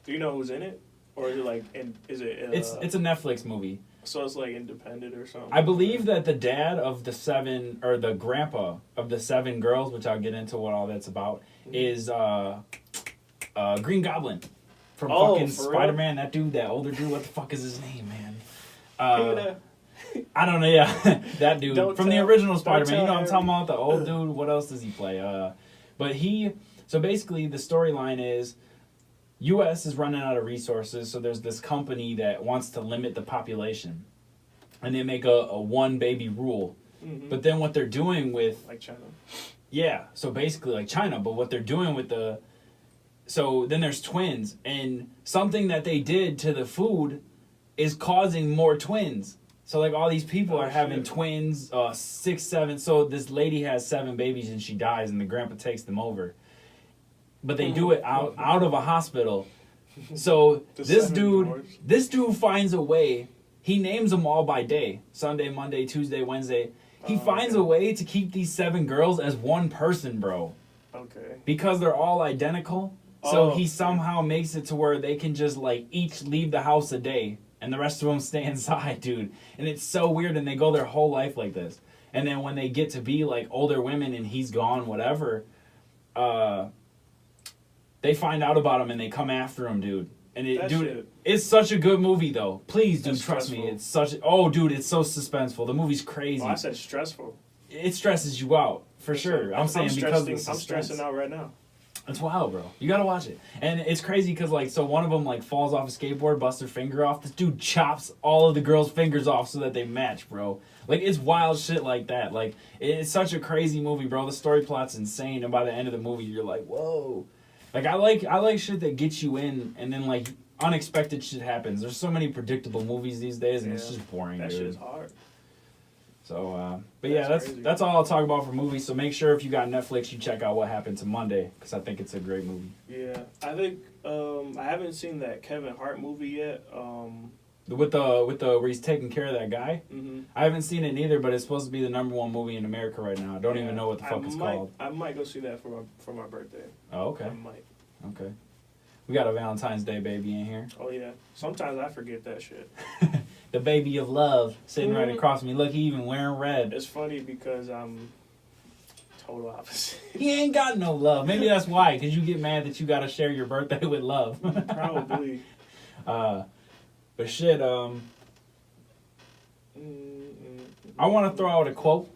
Do you know who's in it? Or is it like... It's a Netflix movie. So it's like independent or something? I believe that the dad of the 7... Or the grandpa of the 7 girls, which I'll get into what all that's about, is Green Goblin. From fucking Spider-Man, that dude, that older dude, what the fuck is his name, man? I don't know, yeah. That dude. From the original Spider-Man. You know what I'm talking about? The old dude. What else does he play? So basically, the storyline is, U.S. is running out of resources, so there's this company that wants to limit the population. And they make a one-baby rule. Mm-hmm. But then what they're doing with... Like China. Yeah, so basically like China, but what they're doing with the... So then there's twins, and something that they did to the food is causing more twins. So like all these people are having twins, 6, 7. So this lady has 7 babies and she dies, and the grandpa takes them over. But they do it out of a hospital. So this dude finds a way. He names them all by day: Sunday, Monday, Tuesday, Wednesday. He finds a way to keep these 7 girls as one person, bro. Okay. Because they're all identical. So he somehow makes it to where they can just, like, each leave the house a day. And the rest of them stay inside, dude. And it's so weird. And they go their whole life like this. And then when they get to be, like, older women and he's gone, whatever, they find out about him and they come after him, dude. And it's such a good movie, though. Please, dude, trust me. It's such... dude, it's so suspenseful. The movie's crazy. Oh, I said stressful. It stresses you out, for sure. I'm saying because of the suspense. I'm stressing out right now. It's wild, bro. You gotta watch it. And it's crazy because, like, so one of them, like, falls off a skateboard, busts their finger off. This dude chops all of the girls' fingers off so that they match, bro. Like, it's wild shit like that. Like, it's such a crazy movie, bro. The story plot's insane, and by the end of the movie, you're like, whoa. Like, I like shit that gets you in, and then, like, unexpected shit happens. There's so many predictable movies these days, and it's just boring, that dude. shit is hard. So, but yeah, that's all I'll talk about for movies. So make sure if you got Netflix, you check out What Happened to Monday, because I think it's a great movie. Yeah, I think I haven't seen that Kevin Hart movie yet. With the where he's taking care of that guy. Mm-hmm. I haven't seen it neither, but it's supposed to be the #1 movie in America right now. I don't even know what the fuck it's called. I might go see that for my birthday. Oh, okay. I might. Okay. We got a Valentine's Day baby in here. Oh yeah. Sometimes I forget that shit. The baby of love sitting right across me. Look, he even wearing red. It's funny because I'm total opposite. He ain't got no love. Maybe that's why, because you get mad that you got to share your birthday with love. Probably. But shit, I want to throw out a quote.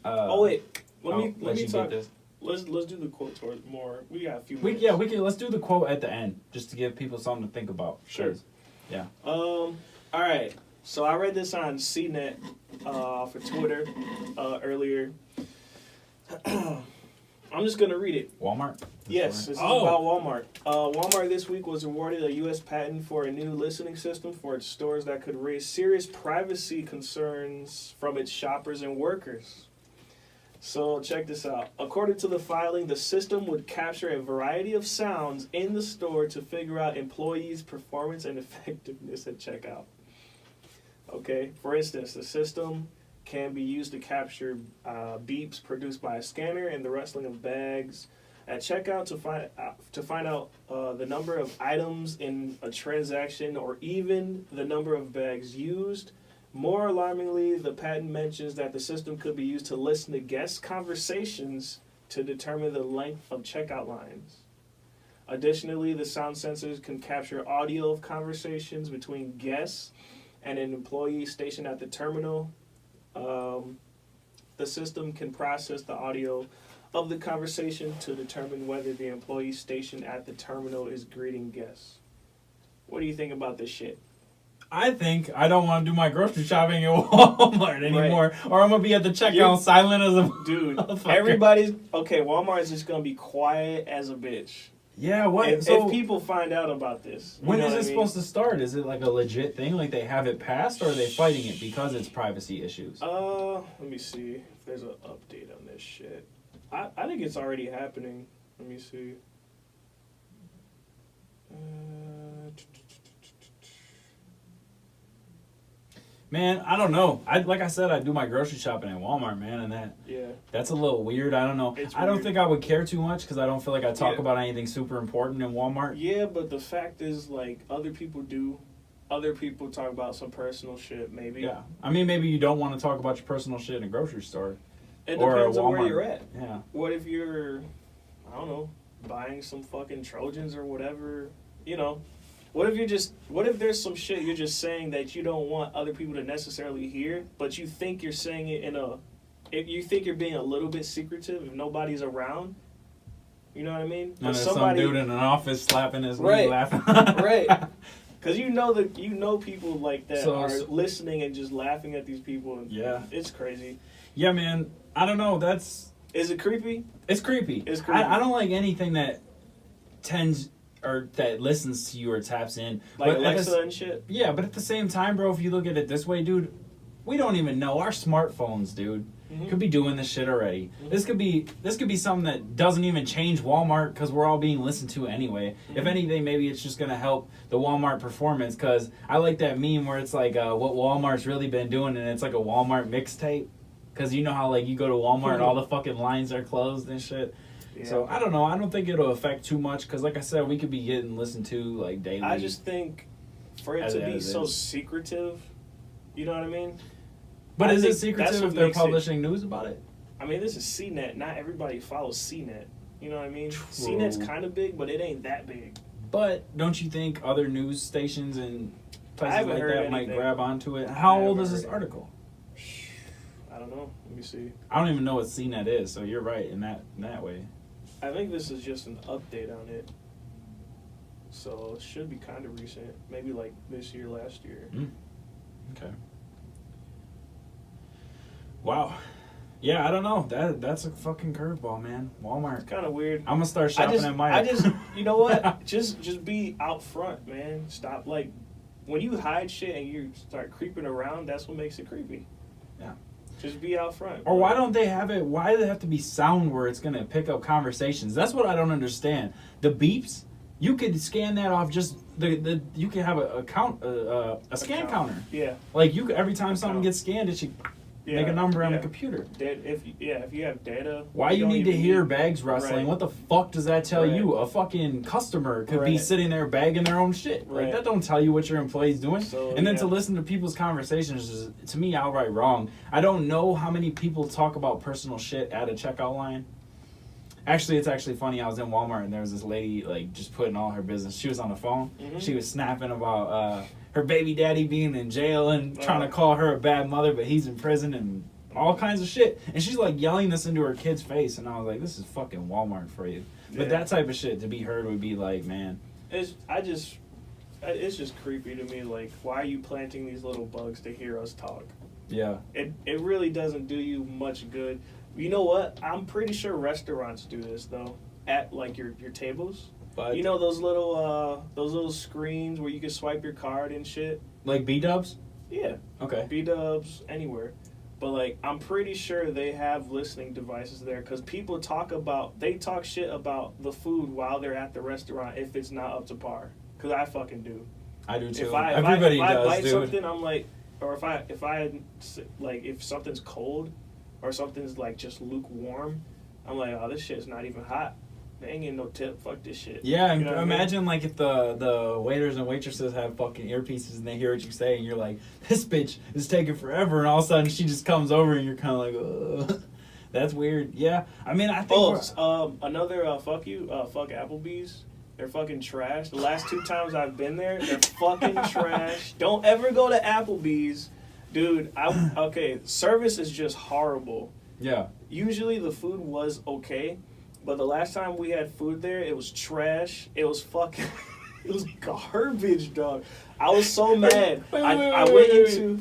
Oh wait, let me talk. get this. Let's do the quote towards more. We got a few minutes. We can. Let's do the quote at the end, just to give people something to think about. Sure. Yeah. All right. So I read this on CNET for Twitter earlier. I'm just gonna read it. Walmart. Yes, this is about Walmart. Walmart this week was awarded a U.S. patent for a new listening system for its stores that could raise serious privacy concerns from its shoppers and workers. So check this out. According to the filing, the system would capture a variety of sounds in the store to figure out employees' performance and effectiveness at checkout. Okay, for instance, the system can be used to capture beeps produced by a scanner and the rustling of bags at checkout to find out the number of items in a transaction or even the number of bags used. More alarmingly, the patent mentions that the system could be used to listen to guest conversations to determine the length of checkout lines. Additionally, the sound sensors can capture audio of conversations between guests and an employee stationed at the terminal. The system can process the audio of the conversation to determine whether the employee stationed at the terminal is greeting guests. What do you think about this shit? I think I don't want to do my grocery shopping at Walmart anymore, or I'm gonna be at the checkout silent as a dude. Everybody's okay. Walmart is just gonna be quiet as a bitch. Yeah, what? If people find out about this, when is it supposed to start? Is it like a legit thing? Like they have it passed, or are they fighting it because it's privacy issues? Let me see if there's an update on this shit. I think it's already happening. Let me see. Man, I don't know. Like I said, I do my grocery shopping at Walmart, man, and that's a little weird. I don't know. I don't think I would care too much because I don't feel like I talk about anything super important in Walmart. Yeah, but the fact is, like, other people do. Other people talk about some personal shit, maybe. Yeah. I mean, maybe you don't want to talk about your personal shit in a grocery store. It depends on where you're at. Yeah. What if you're, I don't know, buying some fucking Trojans or whatever, you know? What if there's some shit you're just saying that you don't want other people to necessarily hear, but you think you're saying it if you think you're being a little bit secretive if nobody's around? You know what I mean? And there's some dude in an office slapping his knee laughing. Right. Because you know people like that are listening and just laughing at these people. And it's crazy. Yeah, man. I don't know. Is it creepy? It's creepy. It's creepy. I don't like anything that tends or that listens to you or taps in. Like but Alexa and shit? Yeah, but at the same time, bro, if you look at it this way, dude, we don't even know. Our smartphones, dude, could be doing this shit already. Mm-hmm. This could be something that doesn't even change Walmart because we're all being listened to anyway. Mm-hmm. If anything, maybe it's just going to help the Walmart performance because I like that meme where it's like what Walmart's really been doing and it's like a Walmart mixtape. Because you know how like you go to Walmart and all the fucking lines are closed and shit. Yeah. So, I don't know. I don't think it'll affect too much because, like I said, we could be getting listened to, like, daily. I just think for it to be so secretive, you know what I mean? But is it secretive if they're publishing news about it? I mean, this is CNET. Not everybody follows CNET. You know what I mean? True. CNET's kind of big, but it ain't that big. But don't you think other news stations and places like that might grab onto it? How old is this article? I don't know. Let me see. I don't even know what CNET is, so you're right in that way. I think this is just an update on it. So it should be kind of recent. Maybe like this year, last year. Okay. Wow. Yeah, I don't know. That's a fucking curveball, man. Walmart. It's kind of weird. I'm gonna start shopping at Meijer. I just, you know what? just be out front, man. Stop. Like, when you hide shit and you start creeping around, that's what makes it creepy. Yeah. Just be out front. Or why don't they have it? Why do they have to be sound where it's gonna pick up conversations? That's what I don't understand. The beeps, you could scan that off. Just the you can have a scan counter. Yeah. Like you could, every time something gets scanned, it should make a number on the computer. If you have data. Why you need to hear bags rustling? Right. What the fuck does that tell you? A fucking customer could be sitting there bagging their own shit. Like that don't tell you what your employee's doing. So, and then to listen to people's conversations is, to me, outright wrong. I don't know how many people talk about personal shit at a checkout line. Actually, it's actually funny. I was in Walmart and there was this lady like just putting all her business. She was on the phone. Mm-hmm. She was snapping about her baby daddy being in jail and trying to call her a bad mother, but he's in prison and all kinds of shit. And she's like yelling this into her kid's face, and I was like, this is fucking Walmart for you. Yeah. But that type of shit to be heard would be like, man. It's just creepy to me. Like, why are you planting these little bugs to hear us talk? Yeah. It really doesn't do you much good. You know what? I'm pretty sure restaurants do this though. At like your tables. But you know those little screens where you can swipe your card and shit? Like B-dubs? Yeah. Okay. B-dubs, anywhere. But like, I'm pretty sure they have listening devices there because people talk shit about the food while they're at the restaurant if it's not up to par. Because I fucking do. I do too. If Everybody I does, bite dude. something, I'm like, or if something's cold or something's like just lukewarm, I'm like, oh, this shit's not even hot. They ain't getting no tip. Fuck this shit. Yeah, you know imagine like if the waiters and waitresses have fucking earpieces and they hear what you say and you're like, this bitch is taking forever, and all of a sudden she just comes over and you're kind of like, ugh. That's weird. Yeah, I mean, I think. Another fuck Applebee's. They're fucking trash. The last 2 times I've been there, they're fucking trash. Don't ever go to Applebee's, dude. Service is just horrible. Yeah. Usually the food was okay. But the last time we had food there, it was trash. It was fucking... it was garbage, dog. I was so mad. I went into...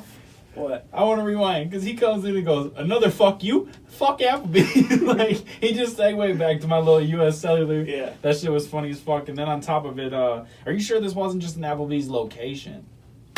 What? I want to rewind, because he comes in and goes, another fuck you? Fuck Applebee's. Like, he just segued back to my little U.S. Cellular. Yeah. That shit was funny as fuck. And then on top of it, are you sure this wasn't just an Applebee's location?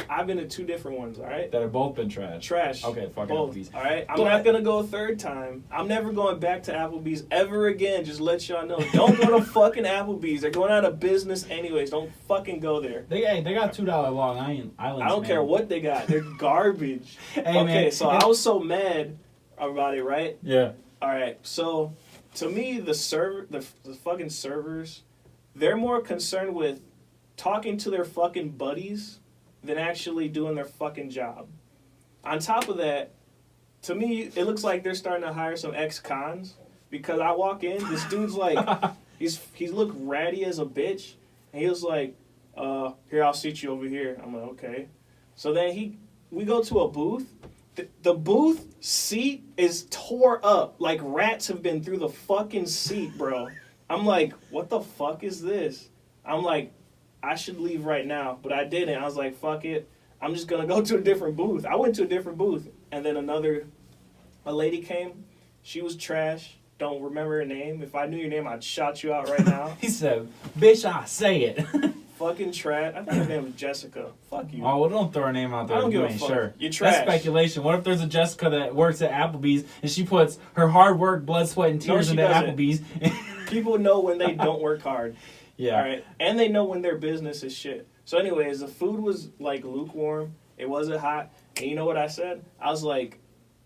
I've been to 2 different ones, all right? That have both been trash. Trash. Okay, fuck both, Applebee's. All right? I'm not going to go a 3rd time. I'm never going back to Applebee's ever again. Just let y'all know. Don't go to fucking Applebee's. They're going out of business anyways. Don't fucking go there. They got $2 Long Island. I don't care what they got. They're garbage. Hey, man. So I was so mad about it, right? Yeah. All right. So to me, the fucking servers, they're more concerned with talking to their fucking buddies than actually doing their fucking job. On top of that, to me, it looks like they're starting to hire some ex-cons because I walk in, this dude's like, he's look ratty as a bitch, and he was like, here, I'll seat you over here. I'm like, okay. So then we go to a booth. The booth seat is tore up. Like rats have been through the fucking seat, bro. I'm like, what the fuck is this? I'm like, I should leave right now, but I didn't. I was like, fuck it. I'm just going to go to a different booth. I went to a different booth, and then a lady came. She was trash. Don't remember her name. If I knew your name, I'd shout you out right now. He said, bitch, I say it. Fucking trash. I think her name was Jessica. Fuck you. Oh, well, don't throw her name out there. I don't give a ain't fuck. Sure. You're trash. That's speculation. What if there's a Jessica that works at Applebee's and she puts her hard work, blood, sweat, and tears into Applebee's? People know when they don't work hard. Yeah. All right. And they know when their business is shit. So anyways, the food was like lukewarm. It wasn't hot. And you know what I said? I was like,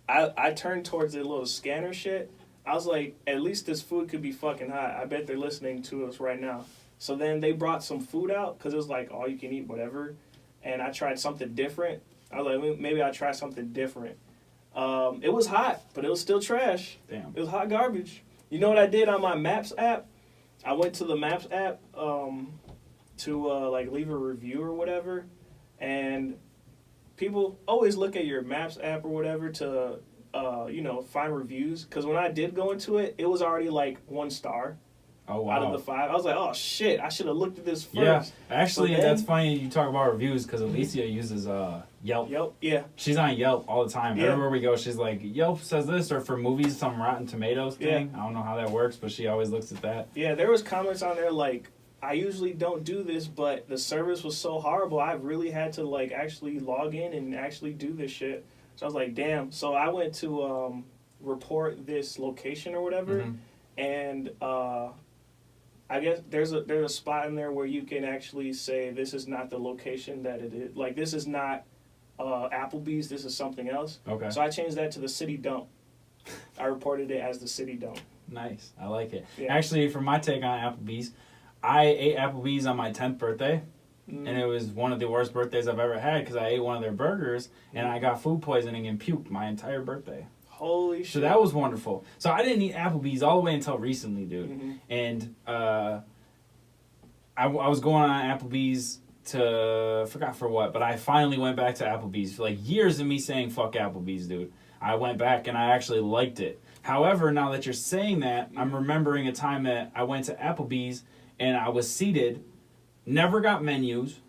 I turned towards the little scanner shit. I was like, at least this food could be fucking hot. I bet they're listening to us right now. So then they brought some food out because it was like all you can eat, whatever. And I tried something different. I was like, maybe I'll try something different. It was hot, but it was still trash. Damn. It was hot garbage. You know what I did on my Maps app? I went to the Maps app to like leave a review or whatever, and people always look at your Maps app or whatever to find reviews. Because when I did go into it, it was already like 1 star. Oh, wow. Out of the 5. I was like, oh shit, I should have looked at this first. Yeah, actually, then, that's funny you talk about reviews because Alicia uses Yelp. Yelp, yeah. She's on Yelp all the time. Yeah. Everywhere we go, she's like, Yelp says this, or for movies, some Rotten Tomatoes thing. Yeah. I don't know how that works, but she always looks at that. Yeah, there was comments on there like, I usually don't do this, but the service was so horrible, I really had to like actually log in and actually do this shit. So I was like, damn. So I went to report this location or whatever, and I guess there's a spot in there where you can actually say this is not the location that it is. Like this is not Applebee's. This is something else. Okay. So I changed that to the city dump. I reported it as the city dump. Nice. I like it. Yeah. Actually, for my take on Applebee's, I ate Applebee's on my 10th birthday, and it was one of the worst birthdays I've ever had because I ate one of their burgers, and I got food poisoning and puked my entire birthday. Holy shit. So that was wonderful. So I didn't eat Applebee's all the way until recently, dude. And I was going on Applebee's to, forgot for what, but I finally went back to Applebee's. For like years of me saying fuck Applebee's, dude. I went back and I actually liked it. However, now that you're saying that, I'm remembering a time that I went to Applebee's and I was seated, never got menus,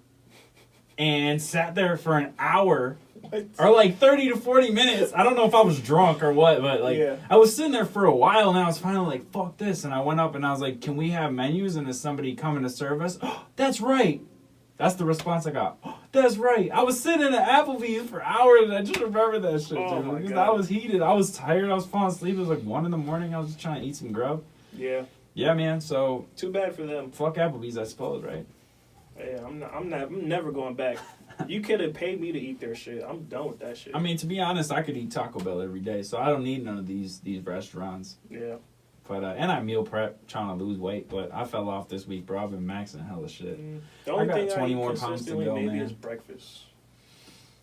and sat there for an hour. What? Or like 30 to 40 minutes. I don't know if I was drunk or what, but like I was sitting there for a while and I was finally like, fuck this. And I went up and I was like, can we have menus? And is somebody coming to serve us? Oh, that's right. That's the response I got. Oh, that's right. I was sitting at Applebee's for hours and I just remember that shit, dude. My Because God. I was heated. I was tired. I was falling asleep. It was like 1 in the morning. I was just trying to eat some grub. Yeah. Yeah, man. So Too bad for them. fuck Applebee's, I suppose, right? Yeah, I'm never going back. You could have paid me to eat their shit. I'm done with that shit. I mean, to be honest, I could eat Taco Bell every day, so I don't need none of these restaurants. Yeah. But and I meal prep trying to lose weight, but I fell off this week, bro. I've been maxing hella shit. The only got thing 20 I eat more pounds to consistently go, maybe man. is breakfast.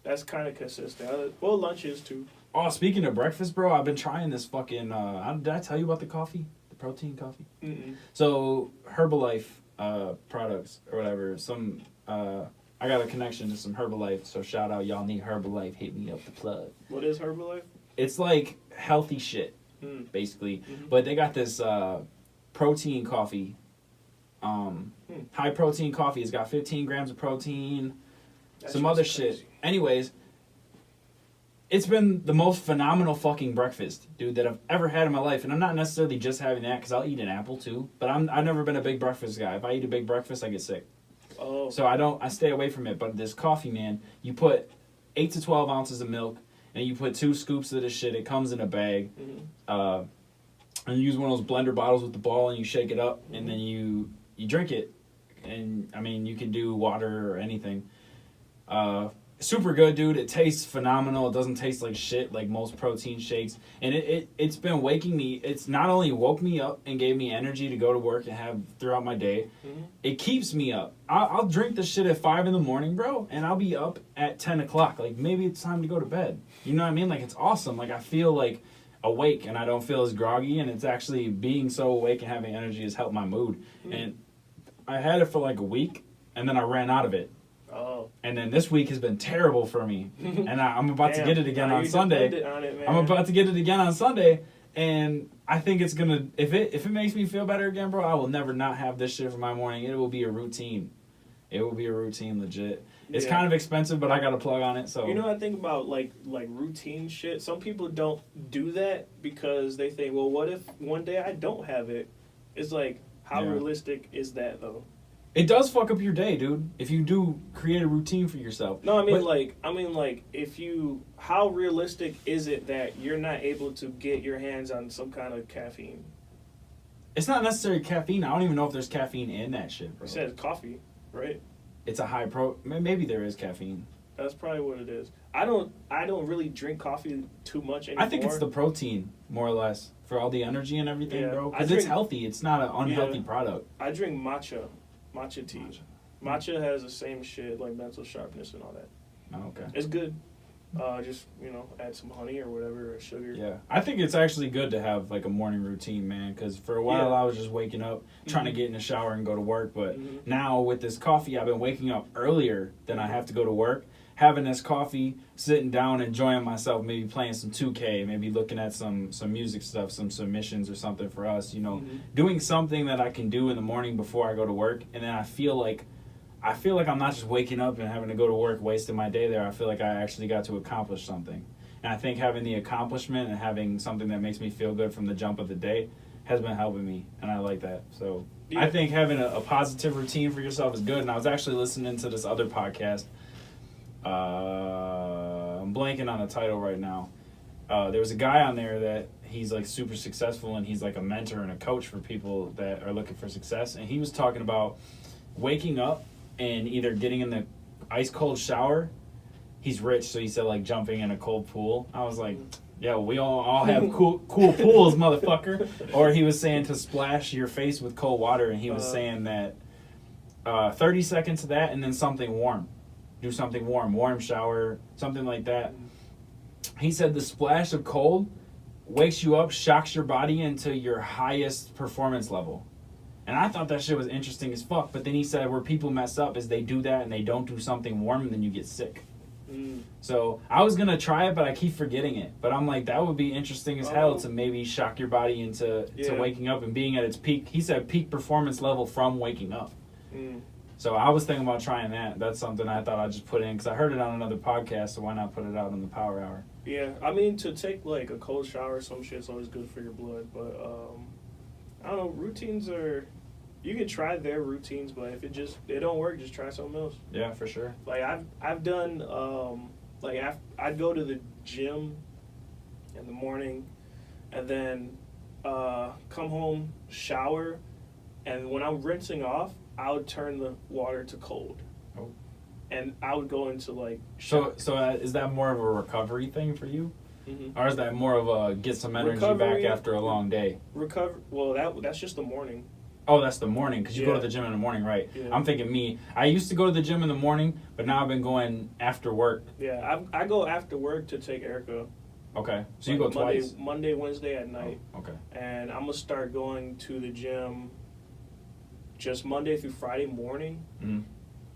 That's kind of consistent. Well, lunch is too. Oh, speaking of breakfast, bro, I've been trying this fucking. Did I tell you about the coffee, the protein coffee? Mm-mm. So Herbalife products or whatever. I got a connection to some Herbalife, so shout out, y'all need Herbalife, hit me up the plug. What is Herbalife? It's like healthy shit, basically. But they got this protein coffee. High protein coffee. It's got 15 grams of protein, some other shit. Anyways, it's been the most phenomenal fucking breakfast, dude, that I've ever had in my life. And I'm not necessarily just having that because I'll eat an apple too. But I've never been a big breakfast guy. If I eat a big breakfast, I get sick. Oh. So I stay away from it. But this coffee, man, you put 8 to 12 ounces of milk and you put 2 scoops of this shit. It comes in a bag. And you use one of those blender bottles with the ball and you shake it up and then you drink it. And I mean, you can do water or anything. Super good, dude. It tastes phenomenal. It doesn't taste like shit like most protein shakes. And it's been waking me. It's not only woke me up and gave me energy to go to work and have throughout my day. It keeps me up. I'll drink this shit at 5 in the morning, bro, and I'll be up at 10 o'clock. Like, maybe it's time to go to bed. You know what I mean? Like, it's awesome. Like, I feel like awake and I don't feel as groggy, and it's actually being so awake and having energy has helped my mood. And I had it for like a week, and then I ran out of it. Oh. And then this week has been terrible for me. And I'm about to get it again on you Sunday. depended on it, man. I'm about to get it again on Sunday. And I think it's going to, if it makes me feel better again, bro, I will never not have this shit for my morning. It will be a routine. It will be a routine, legit. It's kind of expensive, but I got a plug on it. So you know what I think about like routine shit? Some people don't do that because they think, well, what if one day I don't have it? It's like, how realistic is that though? It does fuck up your day, dude. If you do create a routine for yourself. No, I mean like if you, how realistic is it that you're not able to get your hands on some kind of caffeine? It's not necessarily caffeine. I don't even know if there's caffeine in that shit, bro. It says coffee, right? It's a high maybe there is caffeine. That's probably what it is. I don't really drink coffee too much anymore. I think it's the protein, more or less, for all the energy and everything, bro. Because I it's drink- healthy. It's not an unhealthy product. I drink matcha tea. Matcha has the same shit, like mental sharpness and all that. Oh, okay. It's good. Just, add some honey or whatever, or sugar. Yeah. I think it's actually good to have, like, a morning routine, man. Because for a while I was just waking up, trying to get in the shower and go to work. But now with this coffee, I've been waking up earlier than I have to go to work. having this coffee, sitting down, enjoying myself, maybe playing some 2K, maybe looking at some music stuff, some submissions or something for us, you know, doing something that I can do in the morning before I go to work, and then I feel like I'm not just waking up and having to go to work, wasting my day there. I feel like I actually got to accomplish something. And I think having the accomplishment and having something that makes me feel good from the jump of the day has been helping me, and I like that. So yeah. I think having a positive routine for yourself is good. And I was actually listening to this other podcast. I'm blanking on the title right now. There was a guy on there that he's like super successful, and he's like a mentor and a coach for people that are looking for success. And he was talking about waking up and either getting in the ice cold shower. He's rich, so he said like jumping in a cold pool. I was like, yeah, we all have cool pools, motherfucker. Or he was saying to splash your face with cold water, and he was saying that 30 seconds of that and then something warm. Do something warm shower, something like that. He said the splash of cold wakes you up, shocks your body into your highest performance level. And I thought that shit was interesting as fuck. But then he said where people mess up is they do that and they don't do something warm, and then you get sick. So I was going to try it, but I keep forgetting it. But I'm like, that would be interesting as hell to maybe shock your body into to waking up and being at its peak. He said peak performance level from waking up. So I was thinking about trying that. That's something I thought I'd just put in because I heard it on another podcast, so why not put it out on the Power Hour? Yeah, I mean, to take like a cold shower or some shit's always good for your blood. But I don't know, routines are... You can try their routines, but if it don't work, just try something else. Yeah, for sure. Like I've done I'd go to the gym in the morning, and then come home, shower, and when I'm rinsing off, I would turn the water to cold. Oh. And I would go into like shower. So is that more of a recovery thing for you? Or is that more of a get some energy back after a long day? Well, that's just the morning. Oh, that's the morning, because you go to the gym in the morning, right? Yeah. I'm thinking me. I used to go to the gym in the morning, but now I've been going after work. Yeah, I go after work to take Erica. Okay, so you go twice? Monday, Wednesday at night. Oh, okay. And I'm going to start going to the gym just Monday through Friday morning. Mm-hmm.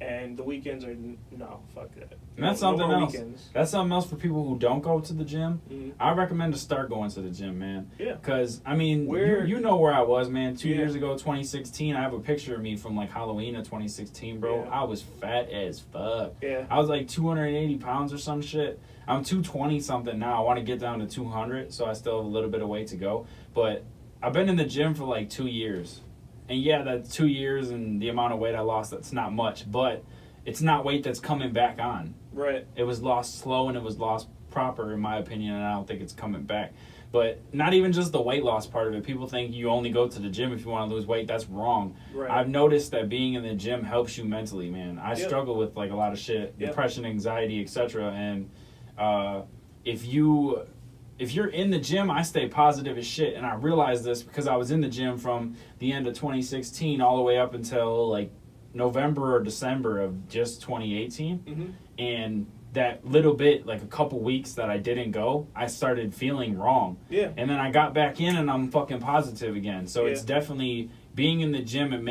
And the weekends are, no, fuck that. And that's something else. Weekends. That's something else for people who don't go to the gym. Mm-hmm. I recommend to start going to the gym, man. Yeah. Because, I mean, you know where I was, man. 2 years ago, 2016, I have a picture of me from, like, Halloween of 2016, bro. Yeah. I was fat as fuck. Yeah. I was, like, 280 pounds or some shit. I'm 220-something now. I want to get down to 200, so I still have a little bit of weight to go. But I've been in the gym for, like, 2 years. And yeah, that's 2 years and the amount of weight I lost, that's not much. But it's not weight that's coming back on. Right. It was lost slow and it was lost proper, in my opinion, and I don't think it's coming back. But not even just the weight loss part of it. People think you only go to the gym if you want to lose weight. That's wrong. Right. I've noticed that being in the gym helps you mentally, man. I struggle with like a lot of shit, depression, anxiety, etc. And if you're in the gym, I stay positive as shit. And I realized this because I was in the gym from the end of 2016 all the way up until like November or December of just 2018. Mm-hmm. And that little bit, like a couple weeks that I didn't go, I started feeling wrong. Yeah. And then I got back in and I'm fucking positive again. So it's definitely being in the gym and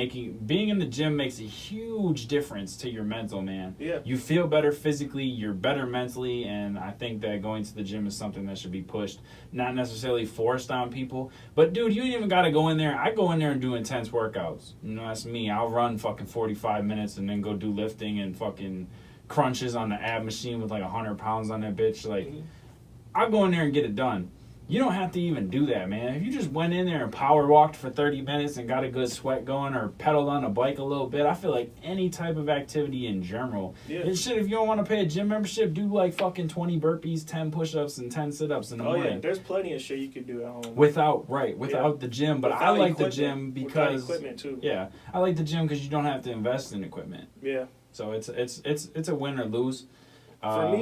being in the gym makes a huge difference to your mental, man. Yeah. You feel better physically, you're better mentally, and I think that going to the gym is something that should be pushed, not necessarily forced on people. But dude, you ain't even gotta go in there. I go in there and do intense workouts. You know, that's me. I'll run fucking 45 minutes and then go do lifting and fucking crunches on the ab machine with like 100 pounds on that bitch. Like, I'll go in there and get it done. You don't have to even do that, man. If you just went in there and power walked for 30 minutes and got a good sweat going or pedaled on a bike a little bit, I feel like any type of activity in general. Yeah. And shit, if you don't want to pay a gym membership, do like fucking 20 burpees, 10 push-ups, and 10 sit-ups in the morning. Yeah, there's plenty of shit you could do at home. Without the gym. But I like the gym because... Without equipment, too. Yeah, I like the gym because you don't have to invest in equipment. Yeah. So it's a win or lose. For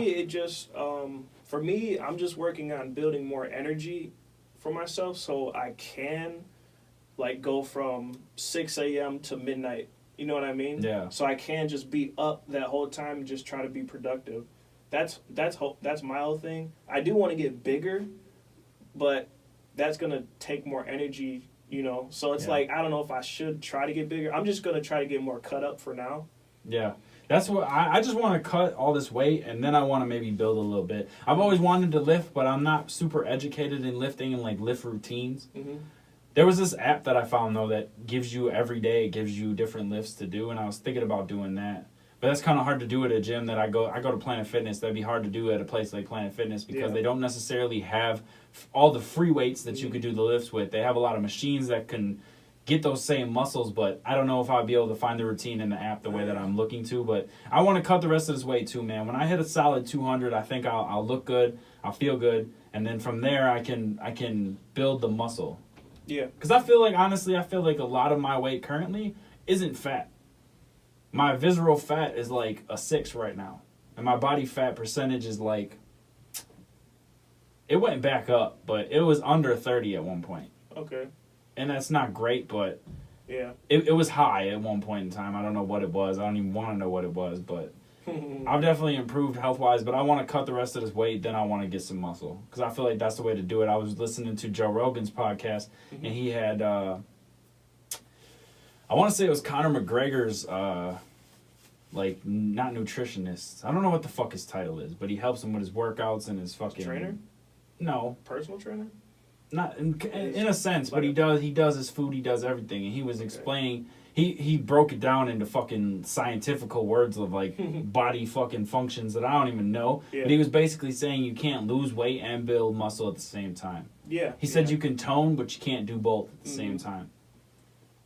me, I'm just working on building more energy for myself so I can like go from 6 a.m. to midnight. You know what I mean? Yeah. So I can just be up that whole time and just try to be productive. That's my whole thing. I do want to get bigger, but that's going to take more energy, you know. So it's like, I don't know if I should try to get bigger. I'm just going to try to get more cut up for now. Yeah. That's what I just want to cut all this weight, and then I want to maybe build a little bit. I've always wanted to lift, but I'm not super educated in lifting and like lift routines. Mm-hmm. There was this app that I found though that gives you every day, it gives you different lifts to do, and I was thinking about doing that. But that's kind of hard to do at a gym that I go to Planet Fitness. That'd be hard to do at a place like Planet Fitness because they don't necessarily have all the free weights that you could do the lifts with. They have a lot of machines that can get those same muscles, but I don't know if I'll be able to find the routine in the app the way that I'm looking to. But I want to cut the rest of this weight too, man. When I hit a solid 200, I think I'll look good, I'll feel good, and then from there I can build the muscle. Yeah. Because I feel like, honestly, a lot of my weight currently isn't fat. My visceral fat is like a 6 right now. And my body fat percentage is like, it went back up, but it was under 30 at one point. Okay. And that's not great, but yeah, it was high at one point in time. I don't know what it was. I don't even want to know what it was, but I've definitely improved health-wise, but I want to cut the rest of this weight, then I want to get some muscle. Because I feel like that's the way to do it. I was listening to Joe Rogan's podcast, and he had, I want to say it was Conor McGregor's, like, not nutritionist. I don't know what the fuck his title is, but he helps him with his workouts and his fucking... Trainer? No. Personal trainer? Not in a sense, but he does his food, he does everything, and he was explaining... He broke it down into fucking scientifical words of, like, body fucking functions that I don't even know. Yeah. But he was basically saying you can't lose weight and build muscle at the same time. Yeah. He said you can tone, but you can't do both at the same time.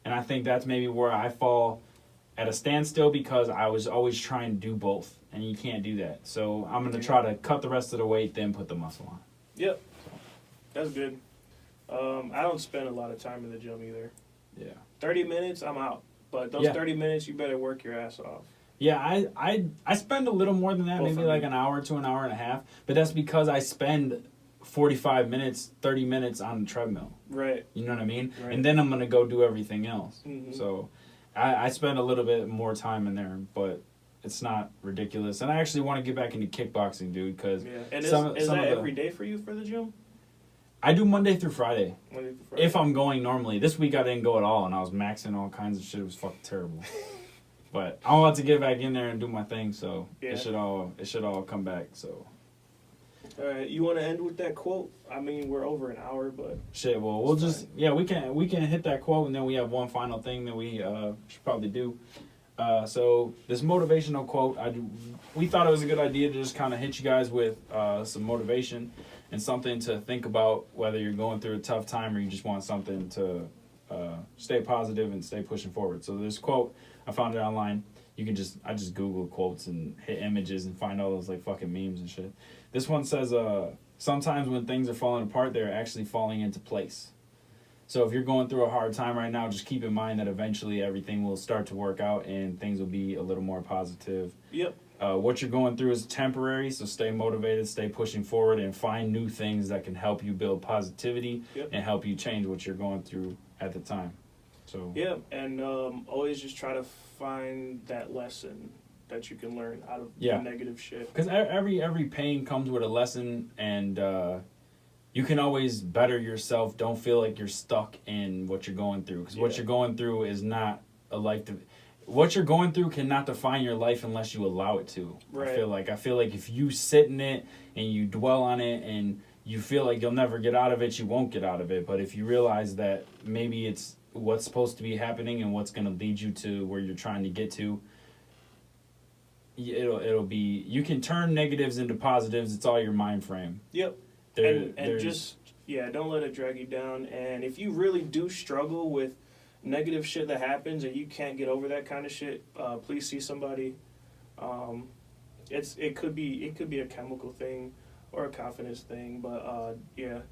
And I think that's maybe where I fall at a standstill because I was always trying to do both, and you can't do that. So I'm going to try to cut the rest of the weight, then put the muscle on. Yep. That's good. I don't spend a lot of time in the gym either. Yeah. 30 minutes, I'm out. But those 30 minutes, you better work your ass off. Yeah, I spend a little more than that, maybe like an hour to an hour and a half. But that's because I spend 45 minutes, 30 minutes on the treadmill. Right. You know what I mean? Right. And then I'm going to go do everything else. Mm-hmm. So I spend a little bit more time in there, but it's not ridiculous. And I actually want to get back into kickboxing, dude, because... Yeah. And is that every day for you for the gym? I do Monday through Friday. Monday through Friday. If I'm going normally. This week I didn't go at all, and I was maxing all kinds of shit. It was fucking terrible. But I'm about to get back in there and do my thing, so it should all come back. So. All right, you want to end with that quote? I mean, we're over an hour, but shit. Well, we'll just we can hit that quote, and then we have one final thing that we should probably do. So this motivational quote, we thought it was a good idea to just kind of hit you guys with some motivation and something to think about, whether you're going through a tough time or you just want something to stay positive and stay pushing forward. So this quote, I found it online. I just Google quotes and hit images and find all those like fucking memes and shit. This one says, sometimes when things are falling apart, they're actually falling into place. So if you're going through a hard time right now, just keep in mind that eventually everything will start to work out and things will be a little more positive. Yep. What you're going through is temporary, so stay motivated, stay pushing forward, and find new things that can help you build positivity and help you change what you're going through at the time. So yeah, and always just try to find that lesson that you can learn out of the negative shit. Because every pain comes with a lesson, and you can always better yourself. Don't feel like you're stuck in what you're going through, because what you're going through is not a life. What you're going through cannot define your life unless you allow it to. Right. I feel like if you sit in it and you dwell on it and you feel like you'll never get out of it, you won't get out of it. But if you realize that maybe it's what's supposed to be happening and what's going to lead you to where you're trying to get to, it'll be, you can turn negatives into positives. It's all your mind frame. Yep. And just don't let it drag you down. And if you really do struggle with negative shit that happens and you can't get over that kind of shit, please see somebody. It could be a chemical thing or a confidence thing, but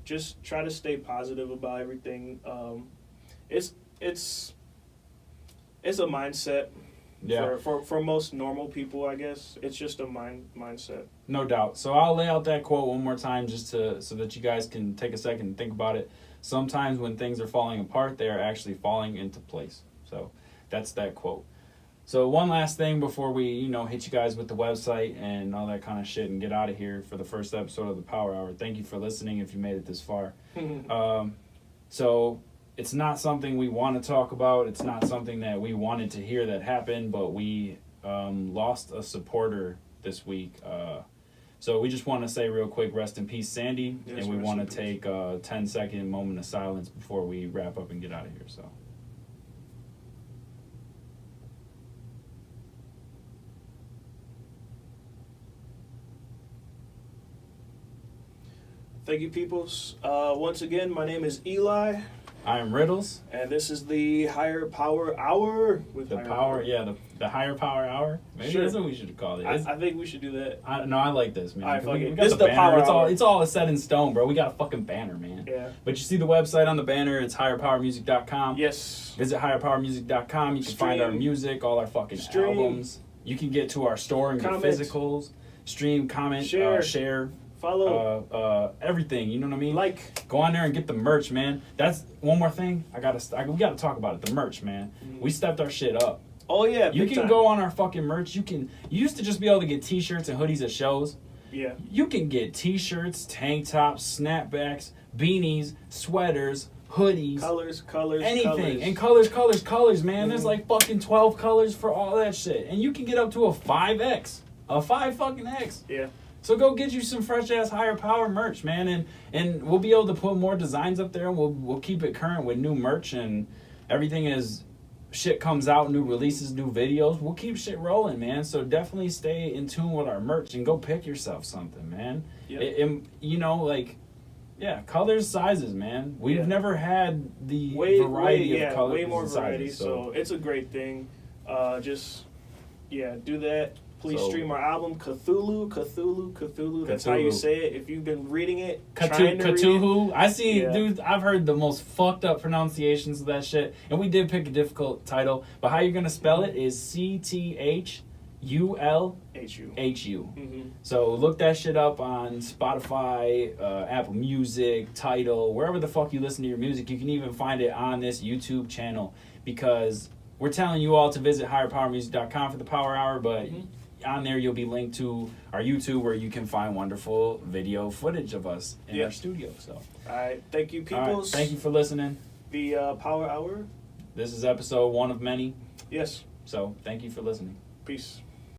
just try to stay positive about everything. It's a mindset. Yeah. For most normal people, I guess it's just a mindset. No doubt. So I'll lay out that quote one more time so that you guys can take a second and think about it. Sometimes when things are falling apart, they are actually falling into place. So that's that quote. So one last thing before we, hit you guys with the website and all that kind of shit and get out of here for the first episode of the Power Hour. Thank you for listening if you made it this far. So it's not something we want to talk about. It's not something that we wanted to hear that happened, but we lost a supporter this week. So we just want to say real quick, rest in peace, Sandy. Yes, and we rest want in to peace. take a 10-second moment of silence before we wrap up and get out of here. So. Thank you, peoples. Once again, my name is Eli, I am Riddles. and this is the Higher Power Hour with The Higher power, yeah, the higher power hour. Maybe Sure. that's what we should call it. I think we should do that. No, I like this, man. All right, 'Cause fuck we it. got This the is the banner. power It's hour. all set in stone, bro. We got a fucking banner, man. Yeah. But you see the website on the banner. It's higherpowermusic.com. Yes. Visit higherpowermusic.com. You can find our Stream. music, all our fucking Stream. albums. You can get to our store and Comment. get physicals. Stream, comment, share, Follow. everything. You know what I mean? Like. Go on there and get the merch, man. That's one more thing. We gotta talk about it. The merch, man. We stepped our shit up. Oh yeah. You big can time. go on our fucking merch. You used to just be able to get t-shirts and hoodies at shows. Yeah. You can get t-shirts, tank tops, snapbacks, beanies, sweaters, hoodies, Colors. anything. And colors, man. There's Mhm. like fucking 12 colors for all that shit. And you can get up to a 5X. A 5 fucking X. Yeah. So go get you some fresh ass higher power merch, man, and we'll be able to put more designs up there, and we'll keep it current with new merch and everything as shit comes out, new releases, new videos. We'll keep shit rolling, man. So definitely stay in tune with our merch and go pick yourself something, man. Yep. You know, like, yeah, colors, sizes, man. We've Yeah. never had the variety of colors way more and variety. sizes. So it's a great thing. Just do that. Please So- stream our album Cthulhu. That's how you Cthulhu. say it. If you've been reading it, trying to read it. Cthulhu. I see, Yeah. dude. I've heard the most fucked up pronunciations of that shit, and we did pick a difficult title. But how you're gonna spell it is CTHULHU. HU. Mm-hmm. So look that shit up on Spotify, Apple Music, Tidal, wherever the fuck you listen to your music. You can even find it on this YouTube channel because we're telling you all to visit higherpowermusic.com for the Power Hour, but. Mhm. On there, you'll be linked to our YouTube where you can find wonderful video footage of us in Yeah. our studio. So, All right. Thank you, all right, peoples. thank you for listening. The Power Hour. This is episode 1 of many. Yes. So, thank you for listening. Peace.